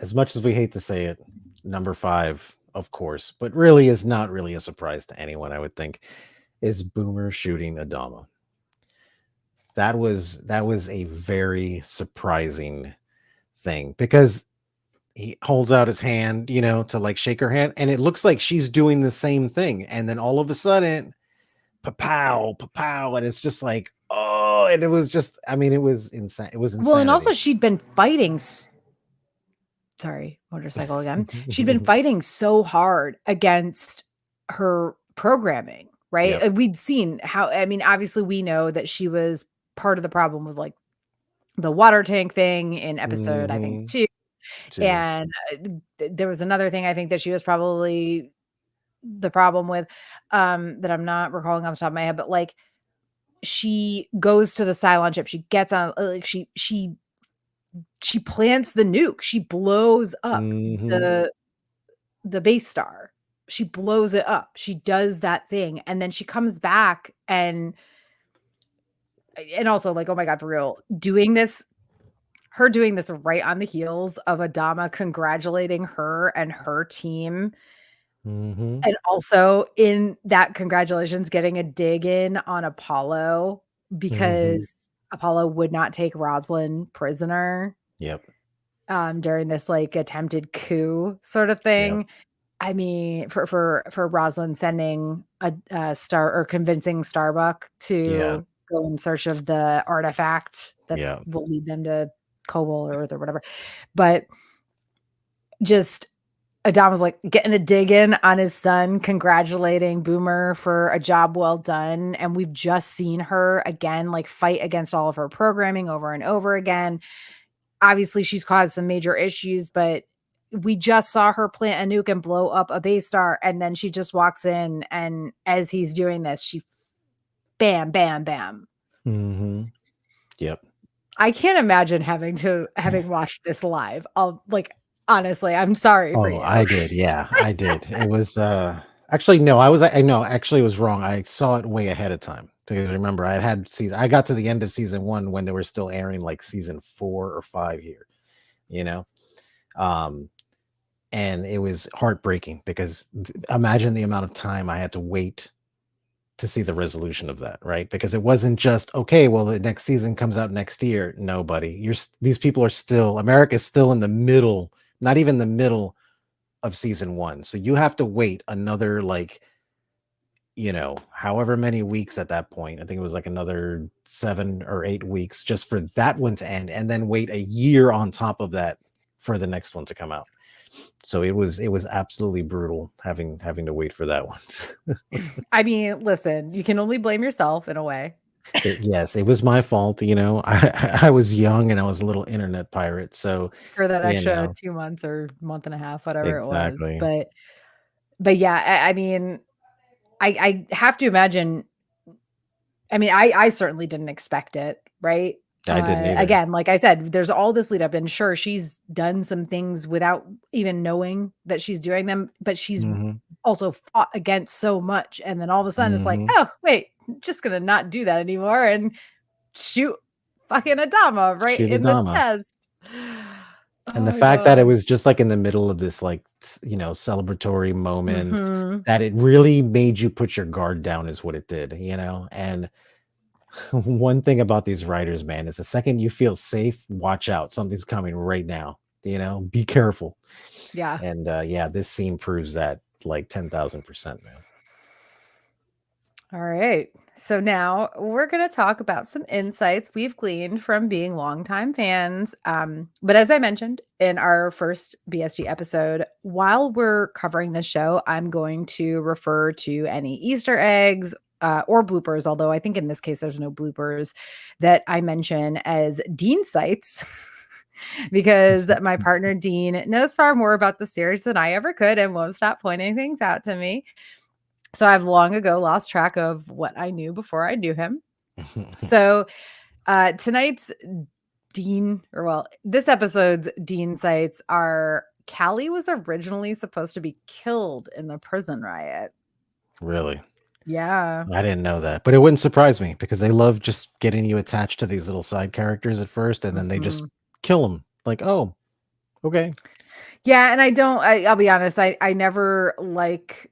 as much as we hate to say it, number 5, of course, but really is not really a surprise to anyone, I would think, is Boomer shooting Adama. That was a very surprising thing because he holds out his hand, to like shake her hand, and it looks like she's doing the same thing. And then all of a sudden, pow, pow, and it's just like, oh, and it was just, I mean, it was insane. It was Well, and also insanity. she'd been fighting sorry, motorcycle again. She'd been fighting so hard against her programming, right? Yep. We'd seen how, I mean, obviously we know that she was part of the problem with like the water tank thing in episode, I think, Hmm. 2. Too. And there was another thing I think that she was probably the problem with, that I'm not recalling off the top of my head, but like she goes to the Cylon ship, she gets on, like she plants the nuke, she blows up Hmm. the the base star. She blows it up. She does that thing, and then she comes back and also like, oh my god, for real, doing this right on the heels of Adama congratulating her and her team, Hmm. and also in that congratulations getting a dig in on Apollo Hmm. because Apollo would not take Roslyn prisoner, Yep. during this, like, attempted coup sort of Yep. thing. I mean, for Rosalind sending a Star or convincing Starbuck Yeah. to go in search of the artifact that's Yeah. will lead them to Cobalt or Earth or whatever. But just Adam was, like, getting a dig in on his son, congratulating Boomer for a job well done, and we've just seen her again, like, fight against all of her programming over and over again. Obviously, she's caused some major issues, but we just saw her plant a nuke and blow up a base star, and then she just walks in, and as he's doing this, she bam, bam, bam. Hmm. Yep. I can't imagine having watched this live. I'll like, honestly, I'm sorry for Oh, you. I did. Yeah, I did. It was actually no, I know, actually it was wrong. I saw it way ahead of time. Because remember, I got to the end of season 1 when they were still airing like season 4 or 5 here, you know. Um and it was heartbreaking because imagine the amount of time I had to wait to see the resolution of that, right? Because it wasn't just, okay, well, the next season comes out next year. No, buddy, these people are still, America's still in the middle, not even the middle of season 1. So you have to wait another, like, however many weeks at that point. I think it was like another 7 or 8 weeks just for that one to end, and then wait a year on top of that for the next one to come out. So it was absolutely brutal having to wait for that one. I mean, listen, you can only blame yourself in a way. Yes, it was my fault. I was young and I was a little internet pirate. So, For that you extra know, 2 months or month and a half, whatever it was. exactly. But yeah, I mean, I have to imagine. I mean, I certainly didn't expect it, right? I didn't either. Again, like I said, there's all this lead up, and sure, she's done some things without even knowing that she's doing them, but she's Mhm, also fought against so much, and then all of a sudden it's like, mhm. oh wait, I'm just gonna not do that anymore and shoot fucking Adama right Shoot in the Adama. chest. And Oh the my fact that it god. was just like in the middle of this, like, celebratory moment, Mhm. that it really made you put your guard down is what it did, And one thing about these writers, man, is the second you feel safe, watch out. Something's coming right now. Be careful. Yeah. And yeah, this scene proves that like 10,000%, man. All right. So now we're going to talk about some insights we've gleaned from being longtime fans. But as I mentioned in our first BSG episode, while we're covering the show, I'm going to refer to any Easter eggs or bloopers, although I think in this case there's no bloopers, that I mention as Dean sites. Because my partner Dean knows far more about the series than I ever could and won't stop pointing things out to me. So I've long ago lost track of what I knew before I knew him. So tonight's this episode's Dean sites are Callie was originally supposed to be killed in the prison riot. Really? Yeah. I didn't know that, but it wouldn't surprise me because they love just getting you attached to these little side characters at first, and then they just Mhm. kill them. Like, oh, okay. Yeah, and I'll be honest, I never like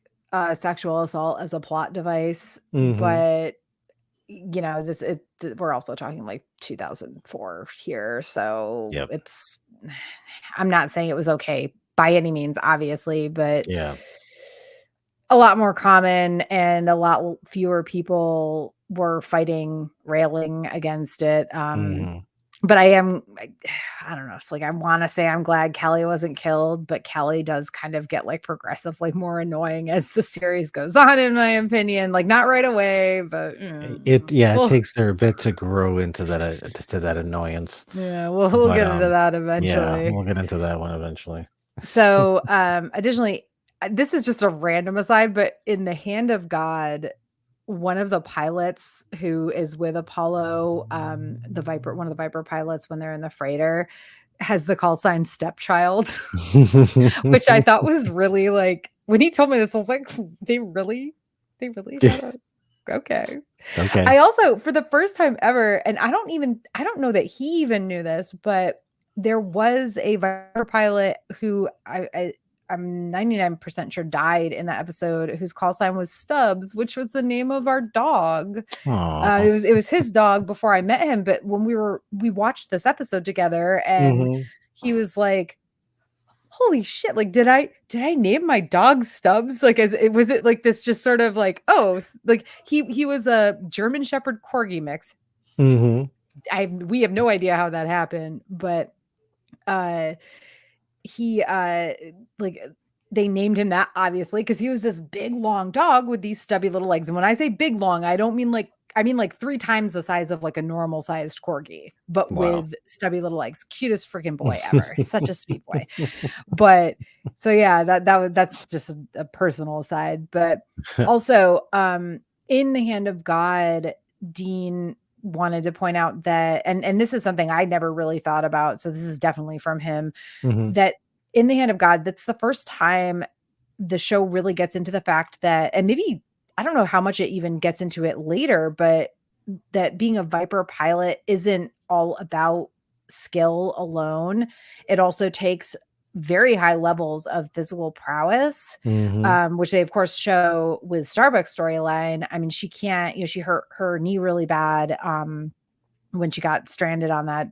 sexual assault as a plot device, Hmm. but we're also talking like 2004 here, so Yep. it's I'm not saying it was okay by any means, obviously, but Yeah. a lot more common and a lot fewer people were railing against it. Hmm. But I don't know. It's like I want to say I'm glad Kelly wasn't killed, but Kelly does kind of get like progressively more annoying as the series goes on, in my opinion. Like not right away, but It well, takes her a bit to grow into that annoyance. yeah, we'll But get into that yeah, eventually. we'll get into that one eventually. So, additionally, this is just a random aside, but in the hand of God, one of the pilots who is with Apollo, one of the Viper pilots when they're in the freighter, has the call sign stepchild, which I thought was really like when he told me this, I was like, they really had a okay. Okay. I also, for the first time ever, and I don't know that he even knew this, but there was a Viper pilot who I'm 99% sure died in that episode, whose call sign was Stubbs, which was the name of our dog. Aw. It was his dog before I met him, but when we watched this episode together, and Mhm. he was like, holy shit, like did I name my dog Stubbs, like as it was, it like this just sort of like, oh, like he was a German Shepherd Corgi mix. Mhm. We have no idea how that happened, but uh he like they named him that obviously because he was this big long dog with these stubby little legs. And when I say big long, I don't mean like, I mean like 3 times the size of like a normal sized corgi, but Wow. with stubby little legs. Cutest freaking boy ever. Such a sweet boy. But so yeah, that's just a personal aside. But also, in the hand of God, Dean wanted to point out that, and this is something I never really thought about, so this is definitely from him, Mhm. that in the hand of God, that's the first time the show really gets into the fact that, and maybe I don't know how much it even gets into it later, but that being a Viper pilot isn't all about skill alone. It also takes very high levels of physical prowess, which they of course show with Starbucks storyline. I mean, she can't, she hurt her knee really bad when she got stranded on that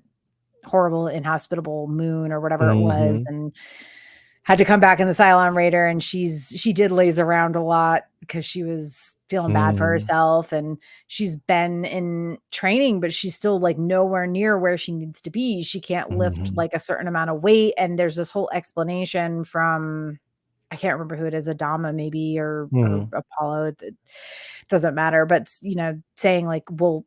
horrible inhospitable moon or whatever it was, and had to come back in the Cylon Raider. And she did laze around a lot because she was feeling bad for herself, and she's been in training, but she's still like nowhere near where she needs to be. She can't lift like a certain amount of weight. And there's this whole explanation from, I can't remember who it is, Adama maybe, or Apollo. It doesn't matter, but saying like, well,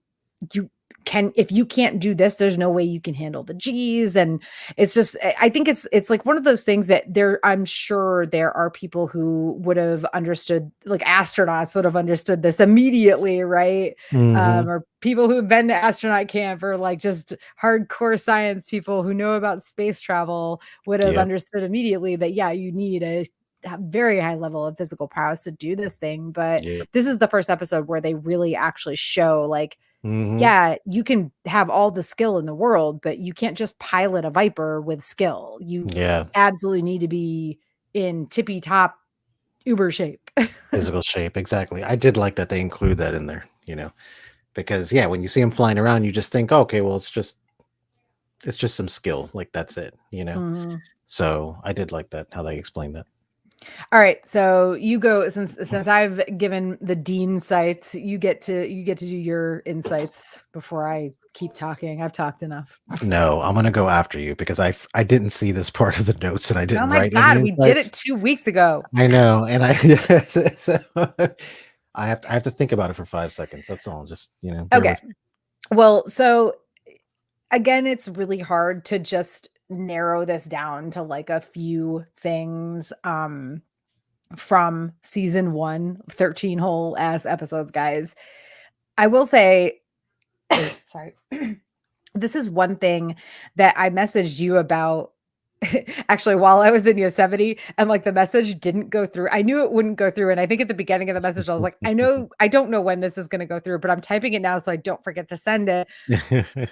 if you can't do this, there's no way you can handle the G's. And it's just, I think it's like one of those things that I'm sure there are people who would have understood, like astronauts would have understood this immediately, right? Or people who've been to astronaut camp, or like just hardcore science people who know about space travel would have understood immediately that, you need a very high level of physical prowess to do this thing. But this is the first episode where they really actually show like, you can have all the skill in the world, but you can't just pilot a Viper with skill. You absolutely need to be in tippy top uber shape. Physical shape. Exactly. I did like that they include that in there, because when you see them flying around, you just think, okay, well, it's just some skill. Like that's it, So I did like that, how they explained that. All right, so you go, since I've given the Dean sites, you get to do your insights before I keep talking. I've talked enough. No, I'm gonna go after you because I didn't see this part of the notes and I didn't write any insights. We did it 2 weeks ago. I know, and I have to think about it for 5 seconds. That's all. Just Okay. Well, so again, it's really hard to just narrow this down to like a few things from season 1, 13 whole ass episodes, guys. I will say, sorry, this is one thing that I messaged you about actually while I was in Yosemite, and like the message didn't go through. I knew it wouldn't go through. And I think at the beginning of the message, I was like, I don't know when this is going to go through, but I'm typing it now so I don't forget to send it.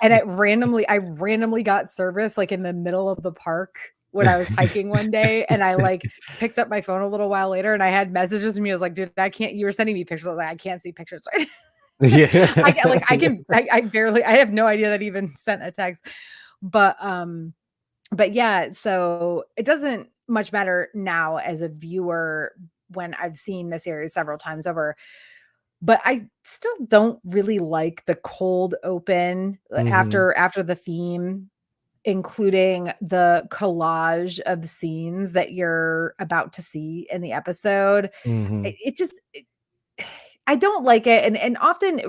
And I randomly got service like in the middle of the park when I was hiking one day, and I like picked up my phone a little while later and I had messages from you. I was like, dude, you were sending me pictures. I was like, I can't see pictures. I barely, I have no idea that I even sent a text, but yeah, so it doesn't much matter now as a viewer when I've seen the series several times over, but I still don't really like the cold open after the theme, including the collage of scenes that you're about to see in the episode. I don't like it. And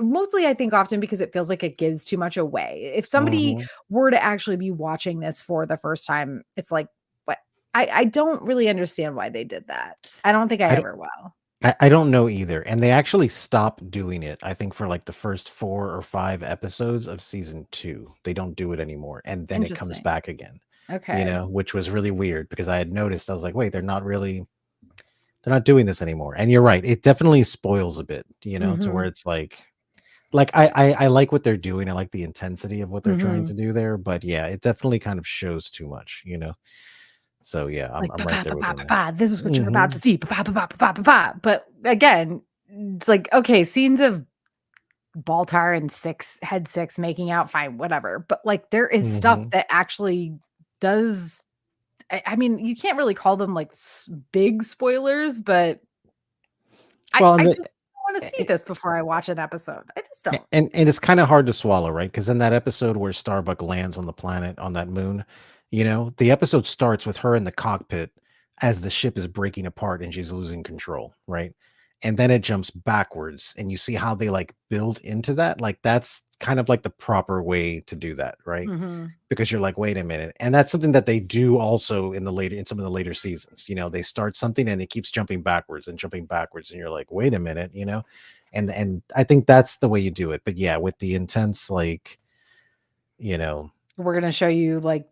mostly I think because it feels like it gives too much away. If somebody were to actually be watching this for the first time, it's like, what? I don't really understand why they did that. I don't think I ever will. I don't know either. And they actually stopped doing it, I think, for like the first 4 or 5 episodes of season 2. They don't do it anymore. And then it comes back again. Okay. Which was really weird because I had noticed, I was like, wait, they're not doing this anymore. And you're right. It definitely spoils a bit, to where it's like I like what they're doing. I like the intensity of what they're trying to do there. But yeah, it definitely kind of shows too much, So yeah, I'm right there with you. This is what you're about to see. But again, it's like, okay, scenes of Baltar and Head 6 making out, fine, whatever. But like there is stuff that actually does. I mean, you can't really call them like big spoilers, but I just want to see this before I watch an episode. I just don't. And it's kind of hard to swallow, right? Because in that episode where Starbuck lands on the planet, on that moon, the episode starts with her in the cockpit as the ship is breaking apart and she's losing control, right? And then it jumps backwards and you see how they like build into that. Like that's kind of like the proper way to do that, right? Because you're like, wait a minute. And that's something that they do also in some of the later seasons. They start something and it keeps jumping backwards and you're like, wait a minute, and I think that's the way you do it. But yeah, with the intense, like, we're gonna show you like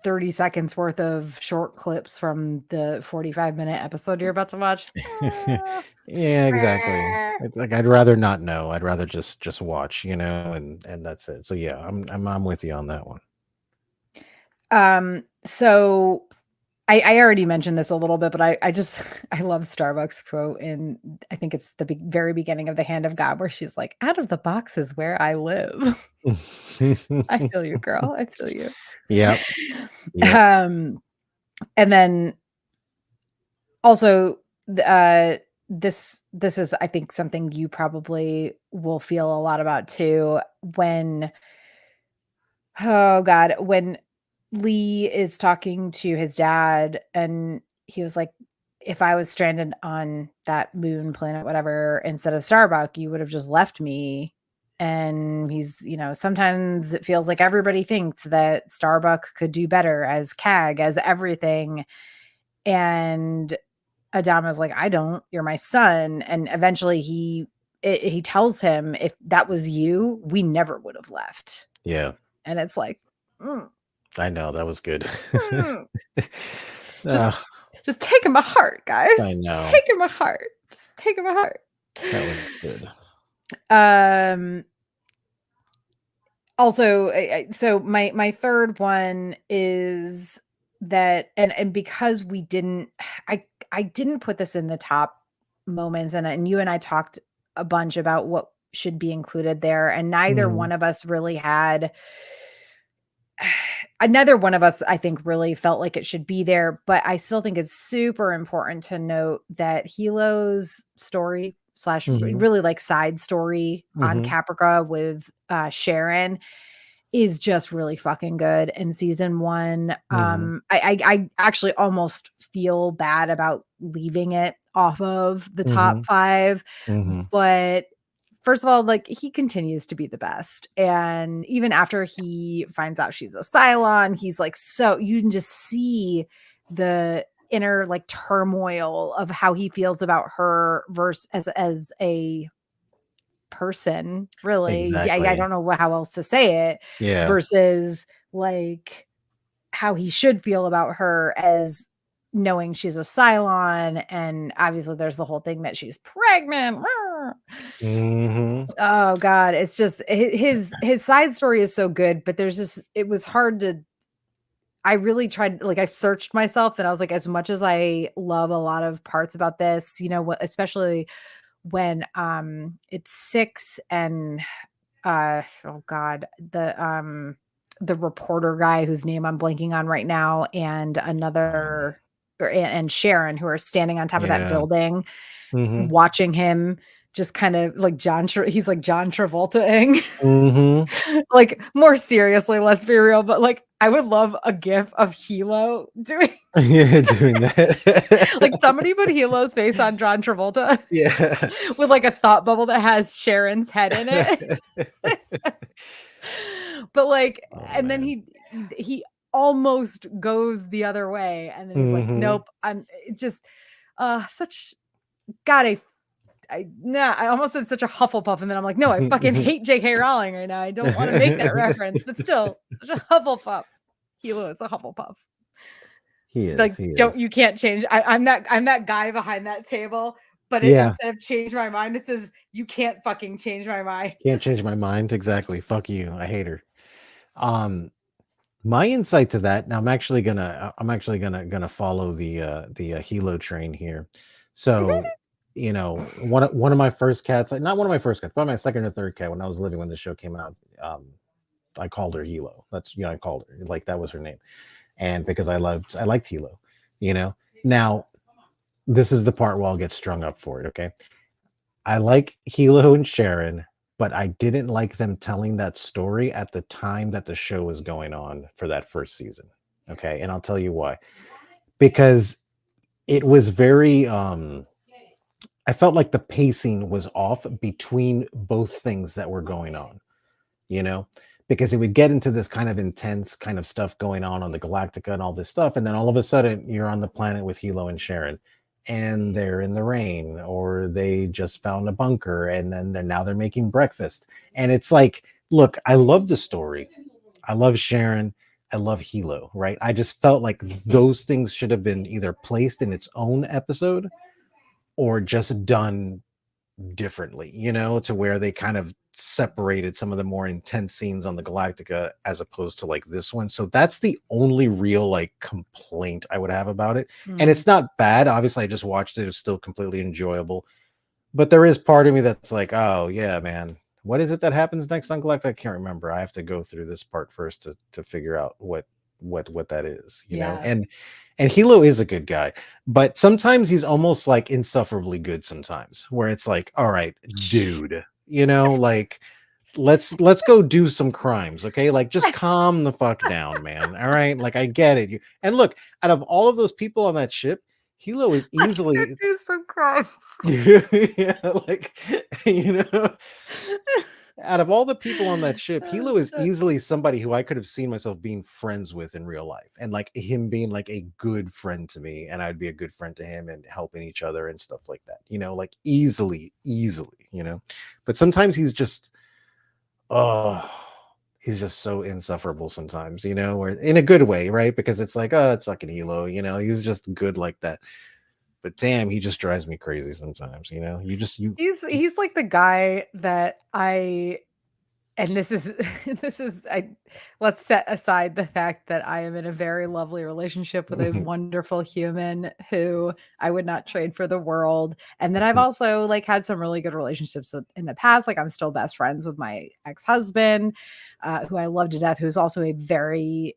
30 seconds worth of short clips from the 45-minute episode you're about to watch. Yeah, exactly. It's like I'd rather not know. I'd rather just watch, and that's it. So yeah, I'm with you on that one. So I already mentioned this a little bit, but I just I love Starbucks quote, and I think it's the very beginning of The Hand of God, where she's like, "Out of the box is where I live." I feel you, girl. I feel you. Yep. Yep. And then also, this is, I think, something you probably will feel a lot about too. When oh god, when Lee is talking to his dad, and he was like, "If I was stranded on that moon, planet, whatever, instead of Starbuck, you would have just left me." And he's, sometimes it feels like everybody thinks that Starbuck could do better as CAG, as everything. And Adama's like, "I don't. You're my son." And eventually he tells him, "If that was you, we never would have left." Yeah. And it's like, mm, I know, that was good. mm. Ugh, Just take him a heart, guys. I know. Take him a heart. Just take him a heart. That was good. Also, so my third one is that, and because we didn't, I didn't put this in the top moments, and you and I talked a bunch about what should be included there, and neither Mhm. one of us really had. Neither one of us, I think, really felt like it should be there, but I still think it's super important to note that Hilo's story slash Mhm. really like side story on Mhm. Caprica with Sharon is just really fucking good in season 1. Mhm. I actually almost feel bad about leaving it off of the top Mhm. 5, Mhm. but first of all, like, he continues to be the best, and even after he finds out she's a Cylon, he's like, so you can just see the inner, like, turmoil of how he feels about her versus as a person, really. I Exactly. don't know how else to say it, Yeah. versus, like, how he should feel about her as knowing she's a Cylon, and obviously there's the whole thing that she's pregnant. Mhm. Oh god, it's just his side story is so good, but there's just it was hard to. I really tried, like, I searched myself, and I was like, as much as I love a lot of parts about this, what, especially when it's 6 and oh god, the reporter guy whose name I'm blanking on right now, and Um, another, and Sharon, who are standing on top of that yeah. building Mhm. watching him, just kind of like he's like John Travolta-ing. Mhm. Like, more seriously, let's be real, but, like, I would love a gif of Hilo doing Yeah, doing that. like, somebody put Hilo's face on John Travolta Yeah. with, like, a thought bubble that has Sharon's head in it. But, like, Oh, and then man. he almost goes the other way, and then he's like, Mhm. "Nope, I'm," it just, such God, I almost said such a Hufflepuff, and then I'm like, "No, I fucking hate J.K. Rowling right now. I don't wanna make that reference," but still, such a Hufflepuff. Hilo is a Hufflepuff. He is, Like, he don't is. you can't change. I'm that guy behind that table, but Yeah. instead of change my mind, it says, "You can't fucking change my mind." Can't change my mind. Exactly. Fuck you. I hate her. Um, my insight to that, now I'm actually gonna follow the Hilo train here. So, one of my first cats, not one of my first cats, but my second or third cat when I was living when the show came out, I called her Hilo. I called her like that was her name. And because I liked Hilo, you know. Now, this is the part where I'll get strung up for it, okay? I like Hilo and Sharon, but I didn't like them telling that story at the time that the show was going on for that first season. Okay. And I'll tell you why. Because it was very I felt like the pacing was off between both things that were going on, you know, because it would get into this kind of intense kind of stuff going on the Galactica and all this stuff. And then all of a sudden you're on the planet with Hilo and Sharon and they're in the rain or they just found a bunker and then they're making breakfast. And it's like, look, I love the story. I love Sharon. I love Hilo, right? I just felt like those things should have been either placed in its own episode or just done differently, you know, to where they kind of separated some of the more intense scenes on the Galactica as opposed to like this one. So that's the only real like complaint I would have about it. And Mm. it's not bad. Obviously, I just watched it. It's still completely enjoyable. But there is part of me that's like, oh yeah, man. What is it that happens next on Galactica? I can't remember. I have to go through this part first to figure out what that is, you know. Yeah. And Hilo is a good guy, but sometimes he's almost like insufferably good sometimes, where it's like, all right, dude, you know, like let's go do some crimes, okay? Like just calm the fuck down, man. All right, like I get it. And look, out of all of those people on that ship, Hilo is Let's go easily do some crimes. yeah, like you know, out of all the people on that ship, Oh, Hilo is shit. easily somebody who I could have seen myself being friends with in real life, and like him being like a good friend to me, and I'd be a good friend to him, and helping each other and stuff like that. You know, like easily, you know. But sometimes he's just, oh, he's just so insufferable sometimes, you know, or in a good way, right? Because it's like, oh, it's fucking Hilo, you know, he's just good like that. But damn, he just drives me crazy sometimes, you know. He's like the guy that and this is this is I let's set aside the fact that I am in a very lovely relationship with a wonderful human who I would not trade for the world. And then I've also like had some really good relationships with in the past. Like I'm still best friends with my ex-husband, who I love to death, who's also a very,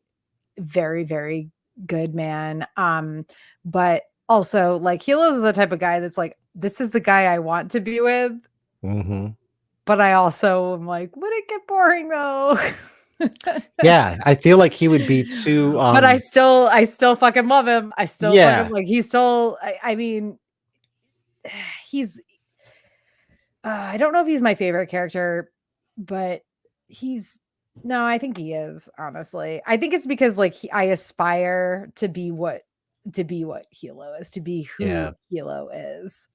very, very good man. But also like Hilo's the type of guy that's like, this is the guy I want to be with. Mhm. But I also am like, would it get boring though? Yeah, I feel like he would be too But I still fucking love him. I still fucking yeah, like he's still I mean he's I don't know if he's my favorite character, but he's no, I think he is, honestly. I think it's because like I aspire to be what Hilo is, to be who yeah. Hilo is.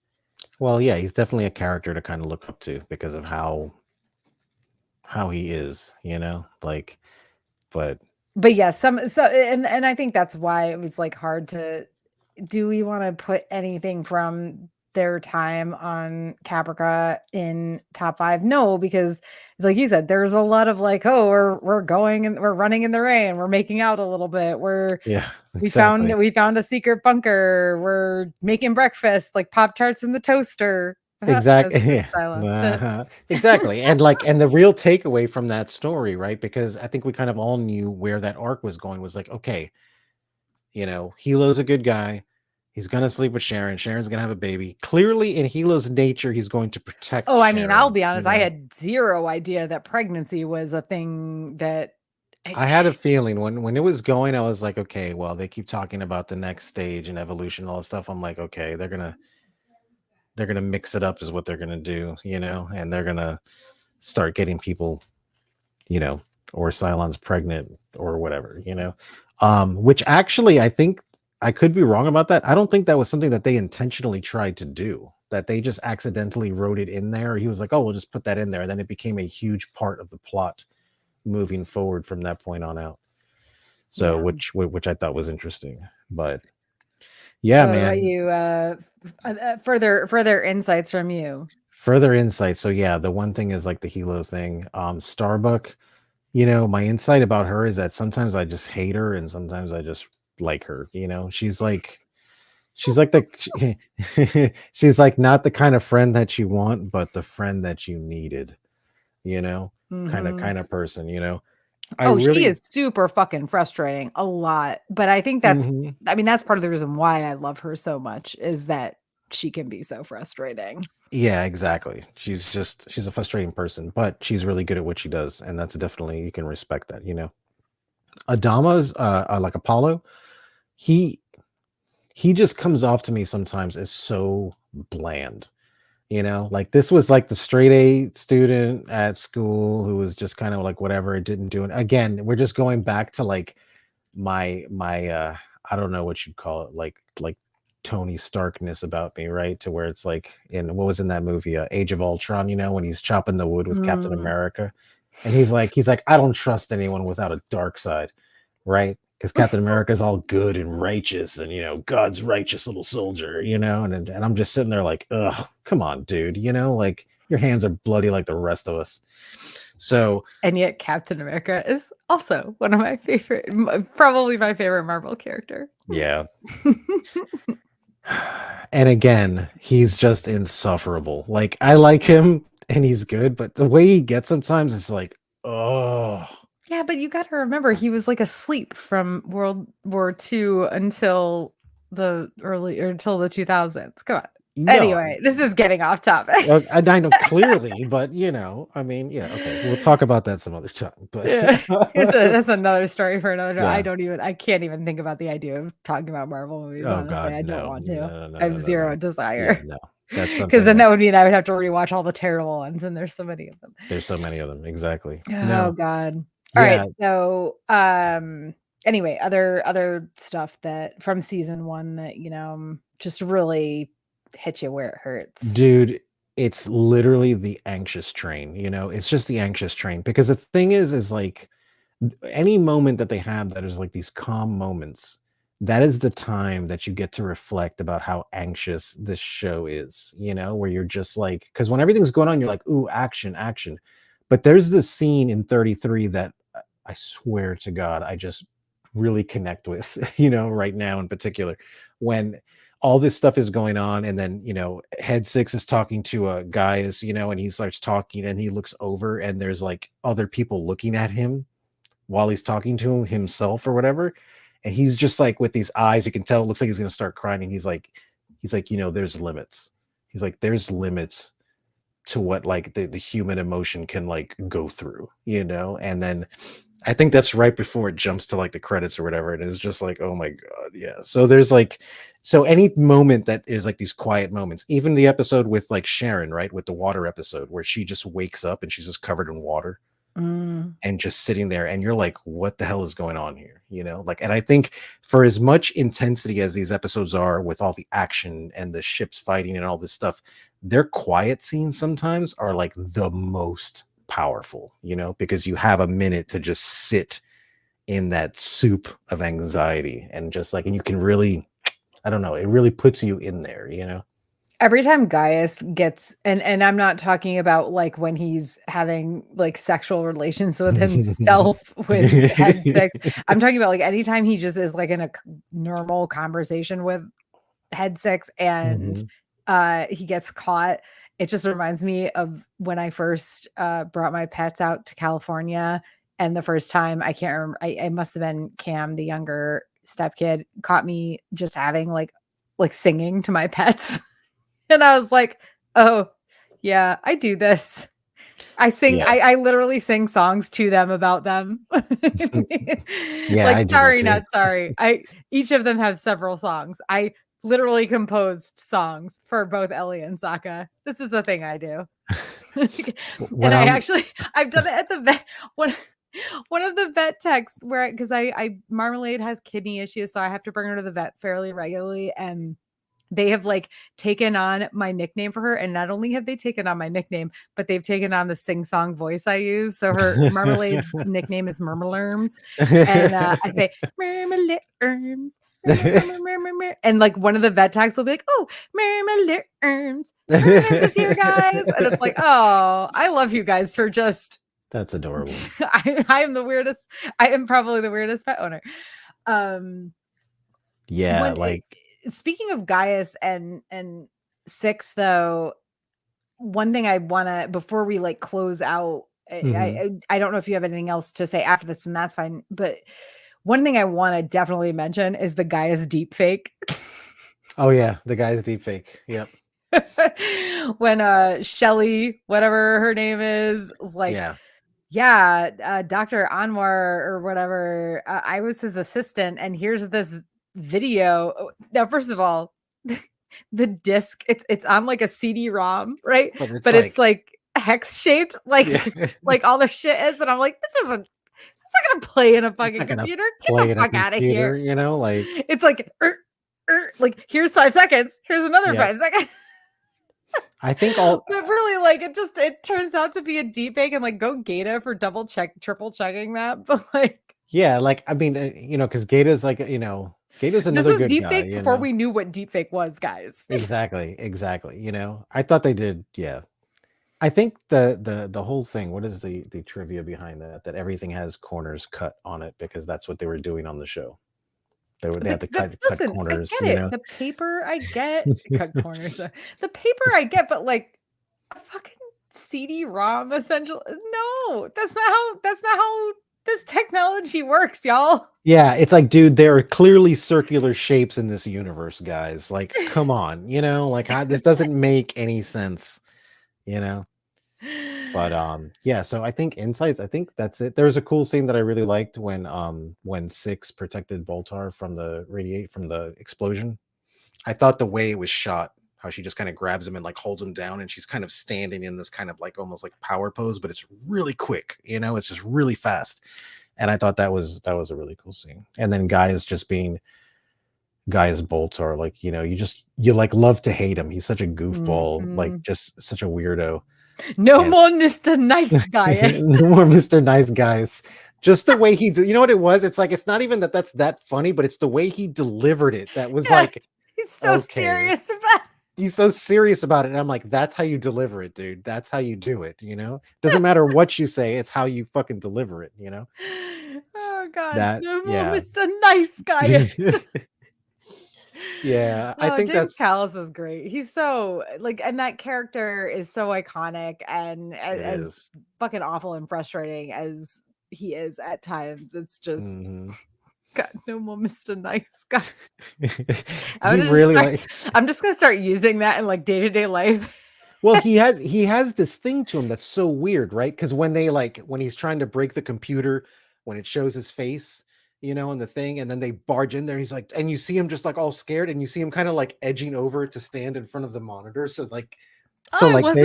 Well, yeah, he's definitely a character to kind of look up to because of how he is, you know? Like, but But yeah, and I think that's why it was like hard to do we want to put anything from their time on Caprica in top 5? No, because like you said, there's a lot of like, oh, we're going and we're running in the rain, we're making out a little bit, yeah, exactly. we found a secret bunker, we're making breakfast, like Pop-Tarts in the toaster. Exactly. Toaster Yeah. silence. Uh-huh. Exactly. And like, and the real takeaway from that story, right? Because I think we kind of all knew where that arc was going, was like, okay, you know, Hilo's a good guy. He's gonna sleep with Sharon. Sharon's gonna have a baby. Clearly, in Hilo's nature, he's going to protect Oh, I mean, I'll Sharon, be you honest, I know. had zero idea that pregnancy was a thing that I I had a feeling when it was going, I was like, okay, well, they keep talking about the next stage and evolution, all this stuff. I'm like, okay, they're gonna mix it up, is what they're gonna do, you know, and they're gonna start getting people, you know, or Cylon's pregnant or whatever, you know. Which actually I think I could be wrong about that. I don't think that was something that they intentionally tried to do, that they just accidentally wrote it in there. He was like, oh, we'll just put that in there. And then it became a huge part of the plot moving forward from that point on out. So yeah. which I thought was interesting. But yeah, So what about man. you? Further insights from you. Further insight. So yeah, the one thing is like the Hilo thing. Starbuck, you know, my insight about her is that sometimes I just hate her and sometimes I just like her. You know, she's like she's like not the kind of friend that you want, but the friend that you needed, you know, Mhm. kind of person, you know. I Oh, she really is super fucking frustrating a lot, but I think Mhm. I mean, that's part of the reason why I love her so much is that she can be so frustrating. Yeah, exactly. She's a frustrating person, but she's really good at what she does, and that's definitely, you can respect that, you know. Adama's like Apollo, he he just comes off to me sometimes as so bland. You know, like this was like the straight A student at school who was just kind of like whatever, it didn't do it. Again, we're just going back to like my I don't know what you'd call it, like Tony Starkness about me, right? To where it's like in what was in that movie, Age of Ultron, you know, when he's chopping the wood with Captain Mm. America. And he's like, I don't trust anyone without a dark side, right? because Captain America's all good and righteous and, God's righteous little soldier, and I'm just sitting there like, ugh, come on, dude, like your hands are bloody like the rest of us. So, and yet Captain America is also one of my favorite, probably my favorite Marvel character. Yeah. And again, he's just insufferable. Like, I like him and he's good, but the way he gets sometimes it's like, oh. Yeah, but you got to remember, he was like asleep from World War II until the 2000s. Come on. No. Anyway, this is getting off topic. I know clearly, but I mean, yeah, okay. We'll talk about that some other time. But that's another story for another. Yeah. I can't even think about the idea of talking about Marvel movies. Oh, Honestly, God, I don't no. want to. No, I have zero desire. Yeah, no. That's something because then that would mean I would have to rewatch all the terrible ones, and there's so many of them. There's so many of them, exactly. Oh No. God. All right. So anyway, other stuff that from season 1 that just really hit you where it hurts. Dude, it's literally the anxious train, it's just the anxious train, because the thing is like any moment that they have that is like these calm moments, that is the time that you get to reflect about how anxious this show is, where you're just like, because when everything's going on, you're like, ooh, action. But there's this scene in 33 that I swear to God, I just really connect with, right now in particular, when all this stuff is going on, and then Head 6 is talking to Gaius, and he starts talking, and he looks over, and there's like other people looking at him while he's talking to himself or whatever, and he's just like with these eyes, you can tell, it looks like he's gonna start crying, and he's like there's limits. He's like, there's limits to what like the human emotion can like go through, and then I think that's right before it jumps to like the credits or whatever. And it's just like, oh my God. Yeah. So there's like, so any moment that is like these quiet moments, even the episode with like Sharon, right? With the water episode where she just wakes up and she's just covered in water and just sitting there, and you're like, what the hell is going on here? Like, and I think for as much intensity as these episodes are with all the action and the ships fighting and all this stuff, their quiet scenes sometimes are like the most powerful, because you have a minute to just sit in that soup of anxiety, and just like, and you can really, I don't know, it really puts you in there, Every time Gaius gets, and I'm not talking about like when he's having like sexual relations with himself with Head 6. I'm talking about like anytime he just is like in a normal conversation with Head 6 and he gets caught. It just reminds me of when I first brought my pets out to California, and the first time, I can't remember, I must have been Cam, the younger stepkid, caught me just having like singing to my pets. And I was like, oh yeah, I do this. I sing, Yeah. I literally sing songs to them about them. Yeah, like sorry, not sorry. Each of them have several songs. I literally composed songs for both Ellie and Sokka. This is a thing I do. And I've done it at the vet. One of the vet texts where, because I Marmalade has kidney issues, so I have to bring her to the vet fairly regularly, and they have like taken on my nickname for her. And not only have they taken on my nickname, but they've taken on the sing-song voice I use. So her Marmalade's nickname is Murmlerms. And I say, Murmlerms. And like one of the vet tags will be like, oh, Murmlerms is here, guys. And it's like, oh, I love you guys for just. That's adorable. I am the weirdest. I am probably the weirdest pet owner. Yeah, like. Speaking of Gaius and 6, though, one thing I want to, before we like close out, I don't know if you have anything else to say after this, and that's fine. But one thing I want to definitely mention is the Gaius deepfake. Oh yeah, the Gaius deepfake. Yep. When Shelly, whatever her name is like, yeah, Dr. Anwar or whatever, I was his assistant, and here's this video. Now, first of all, the disc, it's on like a CD-ROM, right? But it's like hex shaped, like all their shit is, and I'm like, it's not gonna play in a fucking computer. Get the fuck out of here. Like it's like here's 5 seconds, here's another 5 seconds. I think but really, like, it turns out to be a deep fake, and like, go Gata for triple checking that. But like, Yeah, like I mean, because Gata's like, Gata's This another is good guy, deepfake before we knew what deepfake was, guys. Exactly, exactly. I thought they did, yeah. I think the whole thing, what is the trivia behind that? That everything has corners cut on it because that's what they were doing on the show. They had to cut Listen, I corners, get it. The paper I get, cut corners. The paper I get, but like a fucking CD-ROM essential. No, that's not how this technology works, y'all. Yeah, it's like, dude, there are clearly circular shapes in this universe, guys. Like, come on, like this doesn't make any sense, you know. But yeah, so I think insights, I think that's it. There's a cool scene that I really liked when Six protected Boltar from the explosion. I thought the way it was shot, how she just kind of grabs him and like holds him down, and she's kind of standing in this kind of like almost like power pose, but it's really quick, it's just really fast. And I thought that was a really cool scene. And then Guy is Boltar, like, you like love to hate him. He's such a goofball, like just such a weirdo. No more Mr. Nice Guys. No more Mr. Nice Guys. Just the way he did, you know what it was? It's like, it's not even that's that funny, but it's the way he delivered it. That was like, he's so serious about it. He's so serious about it. And I'm like, that's how you deliver it, dude. That's how you do it, Doesn't matter what you say, it's how you fucking deliver it, Oh God. No more Mr. Nice Guy. Yeah, I think James that's Callis is great. He's so like, and that character is so iconic, and as fucking awful and frustrating as he is at times, it's just God, no more Mr. Nice Guy. I'm just gonna start using that in like day-to-day life. Well, he has this thing to him that's so weird, right? Because when he's trying to break the computer, when it shows his face, and the thing, and then they barge in there, he's like, and you see him just like all scared, and you see him kind of like edging over to stand in front of the monitor, so they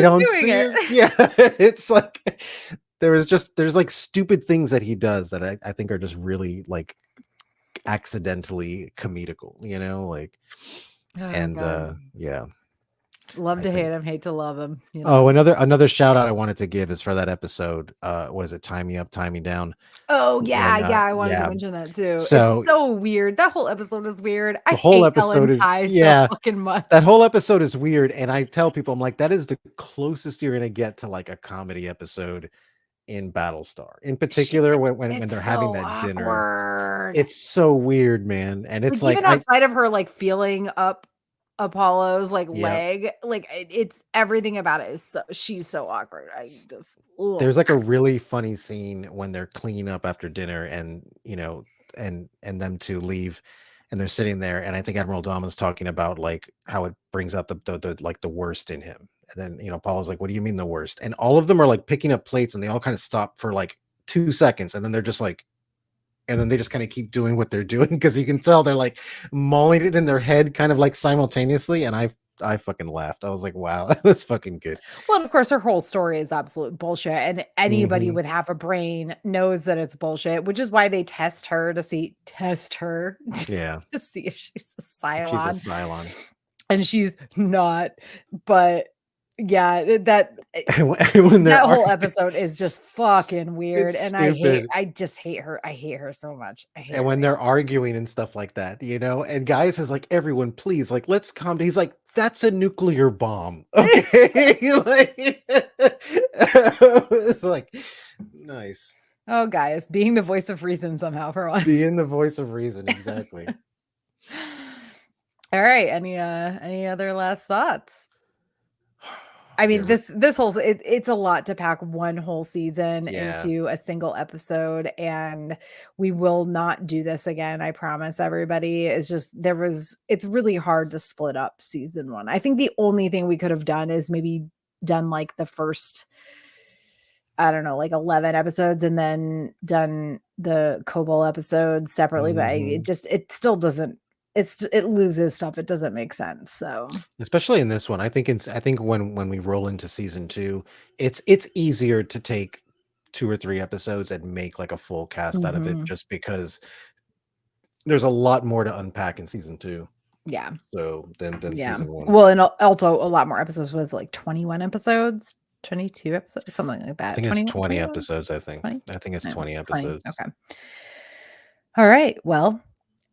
don't see it. Yeah, it's like there's like stupid things that he does that I think are just really like accidentally comedical, like, and yeah. Love to hate him, hate to love him. Oh, another shout out I wanted to give is for that episode. What is it? Tie Me Up, Tie Me Down. Oh yeah, I wanted to mention that too. So, it's so weird. That whole episode is weird. The whole episode is so fucking much. That whole episode is weird, and I tell people, I'm like, that is the closest you're gonna get to like a comedy episode in Battlestar. In particular, when they're having that dinner. It's so weird, man. And it's like even outside of her like feeling up Apollo's like leg, like it's everything about it is she's so awkward. There's like a really funny scene when they're cleaning up after dinner, and and them two leave, and they're sitting there, and I think Admiral Dama's talking about like how it brings out the like the worst in him, and then Apollo's like, what do you mean the worst? And all of them are like picking up plates, and they all kind of stop for like 2 seconds, and then they're just like, and then they just kind of keep doing what they're doing, because you can tell they're like mulling it in their head kind of like simultaneously. And I fucking laughed. I was like, wow, that's fucking good. Well, of course, her whole story is absolute bullshit, and anybody with half a brain knows that it's bullshit, which is why they test her to see to see if she's a Cylon. She's a Cylon. And she's not, but yeah, that whole episode is just fucking weird, and I just hate her. I hate her so much. And when they're arguing and stuff like that, and Guys is like, everyone, please, like, let's calm down. He's like, that's a nuclear bomb. Okay. It's like, nice. Oh, Guys, being the voice of reason somehow for once. Being the voice of reason, exactly. All right. Any other last thoughts? I mean, this whole it's a lot to pack one whole season into a single episode, and we will not do this again. I promise everybody. It's just it's really hard to split up season 1. I think the only thing we could have done is maybe done like the first, I don't know, like 11 episodes, and then done the Cobol episodes separately. But it still doesn't. It loses stuff. It doesn't make sense. So especially in this one, I think when we roll into season 2, it's easier to take 2 or 3 episodes and make like a full cast out of it, just because there's a lot more to unpack in season 2. Yeah. So than season 1. Well, and also a lot more episodes. Was like 21 episodes, 22 episodes, something like that. I think it's 20 episodes. I think 20? I think it's 20 episodes. 20. Okay. All right. Well,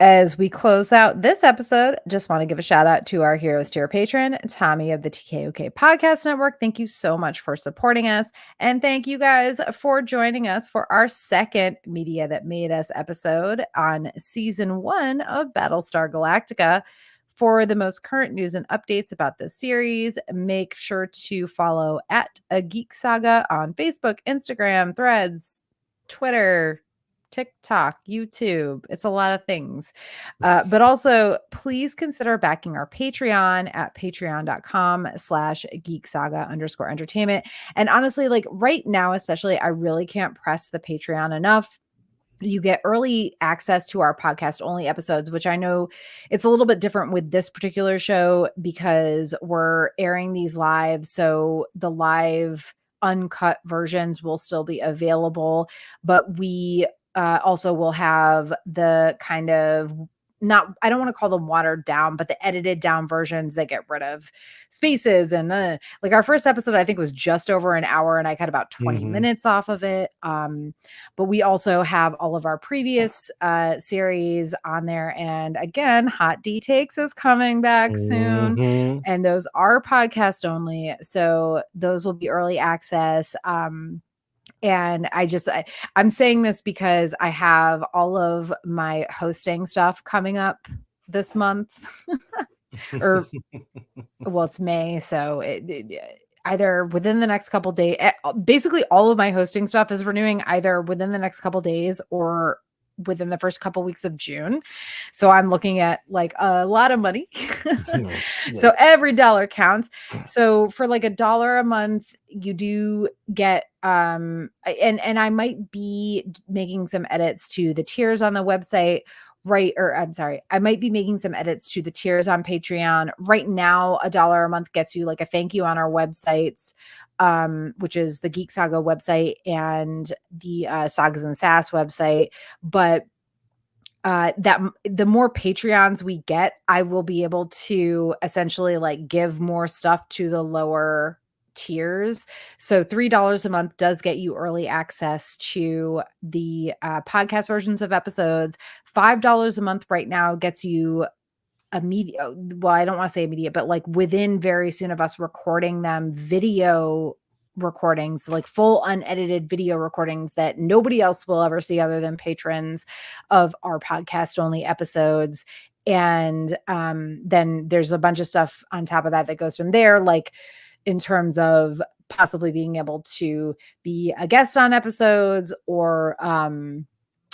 as we close out this episode, just want to give a shout out to our Heroes Tier patron, Tommy of the TKOK Podcast Network. Thank you so much for supporting us. And thank you guys for joining us for our second Media That Made Us episode on season 1 of Battlestar Galactica. For the most current news and updates about the series, make sure to follow at A Geek Saga on Facebook, Instagram, Threads, Twitter, TikTok, YouTube. It's a lot of things. But also, please consider backing our Patreon at patreon.com/geeksaga_entertainment. And honestly, like right now, especially, I really can't press the Patreon enough. You get early access to our podcast only episodes, which I know it's a little bit different with this particular show because we're airing these live. So the live uncut versions will still be available, but we also will have the kind of I don't want to call them watered down, but the edited down versions that get rid of spaces. And like our first episode, I think was just over an hour and I cut about 20 minutes off of it. But we also have all of our previous series on there. And again, Hot D Takes is coming back soon. And those are podcast only. So those will be early access. And I'm saying this because I have all of my hosting stuff coming up this month. Or well, it's May, so either within the next couple days, basically all of my hosting stuff is renewing either within the next couple days or within the first couple weeks of June. So I'm looking at like a lot of money. So every dollar counts. So for like $1 a month, you do get and I might be making some edits to the tiers on the website. I might be making some edits to the tiers on Patreon. Right now, $1 a month gets you like a thank you on our websites, which is the Geek Saga website and the Sagas and Sass website. But that the more Patreons we get, I will be able to essentially like give more stuff to the lower tiers. So $3 a month does get you early access to the podcast versions of episodes. $5 a month right now gets you immediate. Well, I don't want to say immediate, but like within very soon of us recording them, video recordings, like full unedited video recordings that nobody else will ever see other than patrons of our podcast only episodes. And then there's a bunch of stuff on top of that that goes from there, like in terms of possibly being able to be a guest on episodes or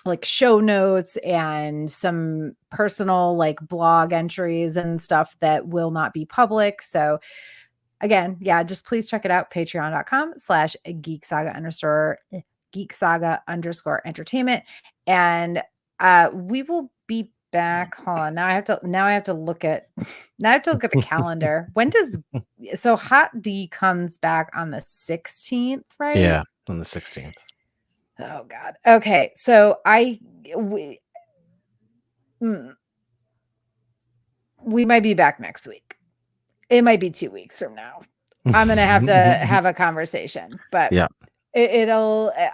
like show notes and some personal like blog entries and stuff that will not be public. So again, yeah, just please check it out. Patreon.com/geeksaga_entertainment. And we will be back. Hold on. Now I have to look at the calendar. So Hot D comes back on the 16th, right? Yeah, on the 16th. Oh God. Okay. So we might be back next week. It might be 2 weeks from now. I'm going to have to have a conversation, but yeah,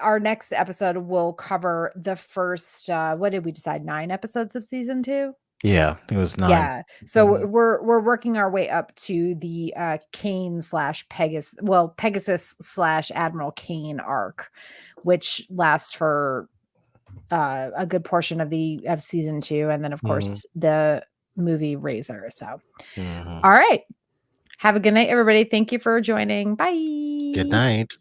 our next episode will cover the first, what did we decide? 9 episodes of season 2? Yeah, it was 9. Yeah. So we're working our way up to the Pegasus/Admiral Kane arc, which lasts for a good portion of season 2. And then of course the movie Razor. So, all right. Have a good night, everybody. Thank you for joining. Bye. Good night.